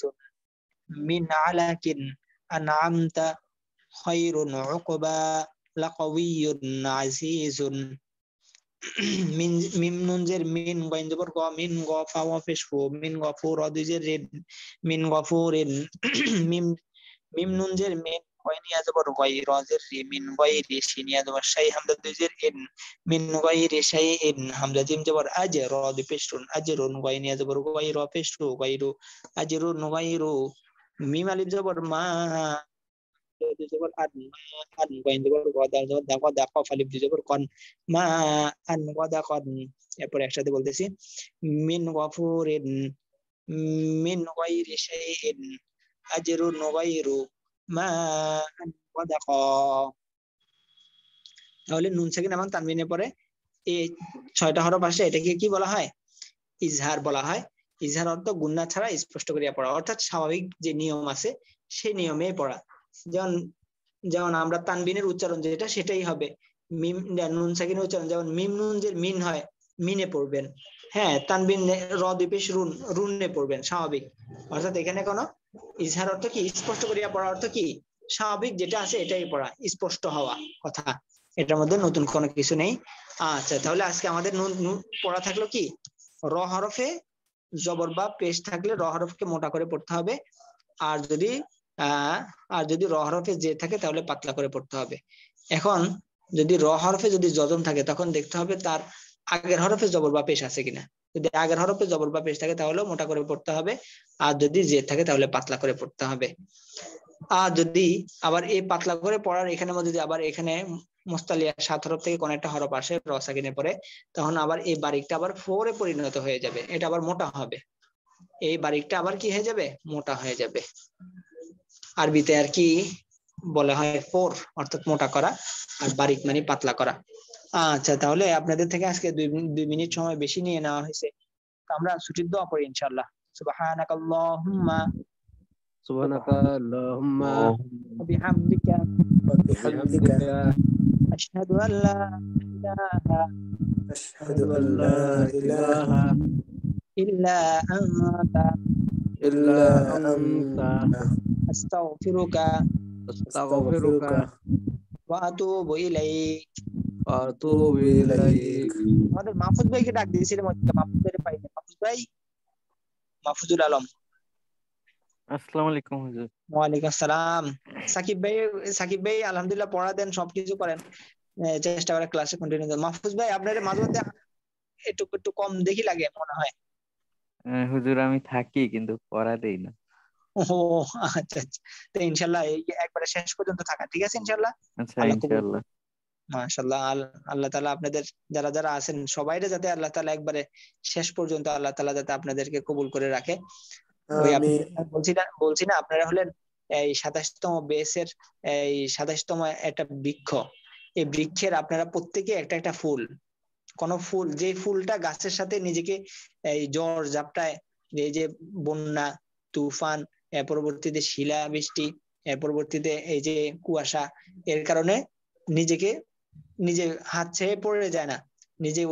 S1: من علك أنعمت خير عقبى لقوي عزيز من ميم نونزر من غين جبر غ من غفا وفشفو من غفور دجر من غفور ميم ميم نونزر من غين يا جبر غير زر من غير شين يا جبر شيء حمزة دجر إن من غير شيء حمزة جيم جبر أجر بشرون أجر غين يا جبر غير بشرو غير أجر غير ميم ألف جبر ما جبر أن غين جبر غدا غدا غدا قاف ألف جبر قن ما أن غدا قن এরপর একসাথে বলতেছি মিন গফুরিন মিন গায়রি শাইইন আজরুন গায়রু মা ওয়াদাকা তাহলে নুন সাকিন এবং তানবিনের পরে এই 6টা হরফ আসে এটাকে কি বলা হয় ইজহার বলা হয় ইজহার অর্থ গুন্না ছাড়া স্পষ্ট করিয়া পড়া অর্থাৎ স্বাভাবিক যে নিয়ম আছে সেই নিয়মে পড়া যেমন যেমন আমরা তানবিনের উচ্চারণ যেটা সেটাই হবে মিম নুন সাকিনের উচ্চারণ যেমন মিম নুন যে মিন হয় মিনে পড়বেন হ্যাঁ তানবিন র দুই পেশ রুন রুনে পড়বেন স্বাভাবিক অর্থাৎ এখানে কোনো ইজহার অর্থ কি স্পষ্ট করিয়া পড়া অর্থ কি স্বাভাবিক যেটা আছে এটাই পড়া স্পষ্ট হওয়া কথা এটার মধ্যে নতুন কোনো কিছু নেই আচ্ছা তাহলে আজকে আমাদের পড়া থাকলো কি র হরফে জবর বা পেশ থাকলে র হরফকে মোটা করে পড়তে হবে আর যদি র হরফে জে থাকে তাহলে পাতলা করে পড়তে হবে এখন যদি র হরফে যদি যজম থাকে তখন দেখতে হবে তার আগের হরফে জবর বা পেশ আছে কিনা যদি আগের হরফে জবর বা পেশ থাকে তাহলে মোটা করে পড়তে হবে আর যদি জে থাকে তাহলে পাতলা করে পড়তে হবে আর যদি আবার এই পাতলা করে পড়ার এখানে যদি আবার এখানে মুস্তালিয়া 7 হরফ থেকে কোন একটা হরফ আসে র সাকিনের পরে তখন আবার এই বারিকটা আবার 4 এ পরিণত হয়ে যাবে এটা আবার মোটা হবে এই বারিকটা আবার কি হয়ে যাবে মোটা হয়ে যাবে আরবিতে আর কি বলা হয় 4 অর্থাৎ মোটা করা আর বারিক মানে পাতলা করা আচ্ছা তাহলে আপনাদের থেকে আজকে 2 মিনিট সময় বেশি নিয়ে নেওয়া হয়েছে তো আমরা ছুটির দোয়া পড়ি ইনশাআল্লাহ সুবহানাকাল্লাহুম্মা
S2: সুবহানাকাল্লাহুম্মা
S1: ওয়া বিহামদিকা আশহাদু আল্লা ইলাহা ইল্লা আনতা আস্তাগফিরুকা ওয়া আতুবু ইলাইক আমাদের মাহফুজ ভাইকে ডাক দিয়েছিলাম মাহফুজ ভাই পাইনি মাহফুজ ভাই মাহফুজুল আলম
S5: আসসালামু আলাইকুম হুজুর
S1: ওয়ালাইকুম আসসালাম সাকিব ভাই আলহামদুলিল্লাহ পড়া দেন সবকিছু করেন চেষ্টা করে ক্লাসে কন্টিনিউ করেন মাহফুজ ভাই আপনার মাঝে মধ্যে একটু কম দেখি লাগে মনে হয়
S5: হুজুর আমি থাকি কিন্তু পড়া দেই না
S1: ও আচ্ছা আচ্ছা তো ইনশাআল্লাহ এই একবারে শেষ পর্যন্ত থাকা ঠিক আছে ইনশাআল্লাহ
S5: আচ্ছা ইনশাআল্লাহ
S1: মাশাআল্লাহ আল্লাহ তাআলা আপনাদের যারা যারা আছেন সবাইরে যাতে আল্লাহ তাআলা একবারে শেষ পর্যন্ত আল্লাহ তাআলা যাতে আপনাদেরকে কবুল করে রাখে ওই আমি বলছি না আপনারা হলেন এই 27তম বেসের এই 27তম একটা বৃক্ষ এই বৃক্ষের আপনারা প্রত্যেকে একটা একটা ফুল কোন ফুল যে ফুলটা গাছের সাথে নিজেকে এই ঝড় ঝাপটায় এই যে বন্যা তুফান এর পরবর্তীতে শিলা বৃষ্টি এর পরবর্তীতে এই যে কুয়াশা এর কারণে নিজে হাত ছেড়ে পড়ে যায় না নিজে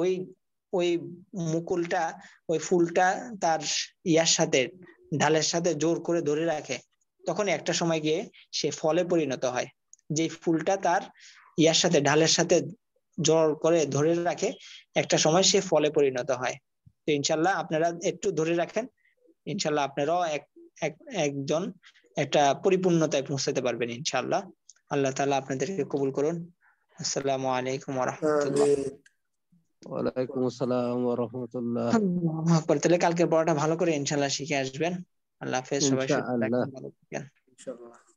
S1: ওই মুকুলটা ওই ফুলটা তার ইয়ার সাথে ঢালের সাথে জোর করে ধরে রাখে তখন একটা সময় গিয়ে সে ফলে পরিণত হয় যে ফুলটা তার ইয়ার সাথে ঢালের সাথে জোর করে ধরে রাখে একটা সময় সে ফলে পরিণত হয় তো ইনশাআল্লাহ আপনারা একটু ধরে রাখেন ইনশাআল্লাহ আপনারাও একজন একটা পরিপূর্ণতায় পৌঁছাতে পারবেন ইনশাআল্লাহ। আল্লাহ তাআলা আপনাদেরকে কবুল করুন। আসসালামু আলাইকুম ওয়া রাহমাতুল্লাহ।
S3: আমিন।
S2: ওয়ালাইকুম আসসালাম ওয়া রাহমাতুল্লাহ।
S1: আল্লাহু আকবার। তাহলে কালকের পড়াটা ভালো করে ইনশাআল্লাহ শিখে আসবেন। আল্লাহ হাফেজ, সবাই সুস্থ
S2: ইনশাআল্লাহ।
S1: থাকেন, ভালো থাকেন।
S3: ইনশাআল্লাহ।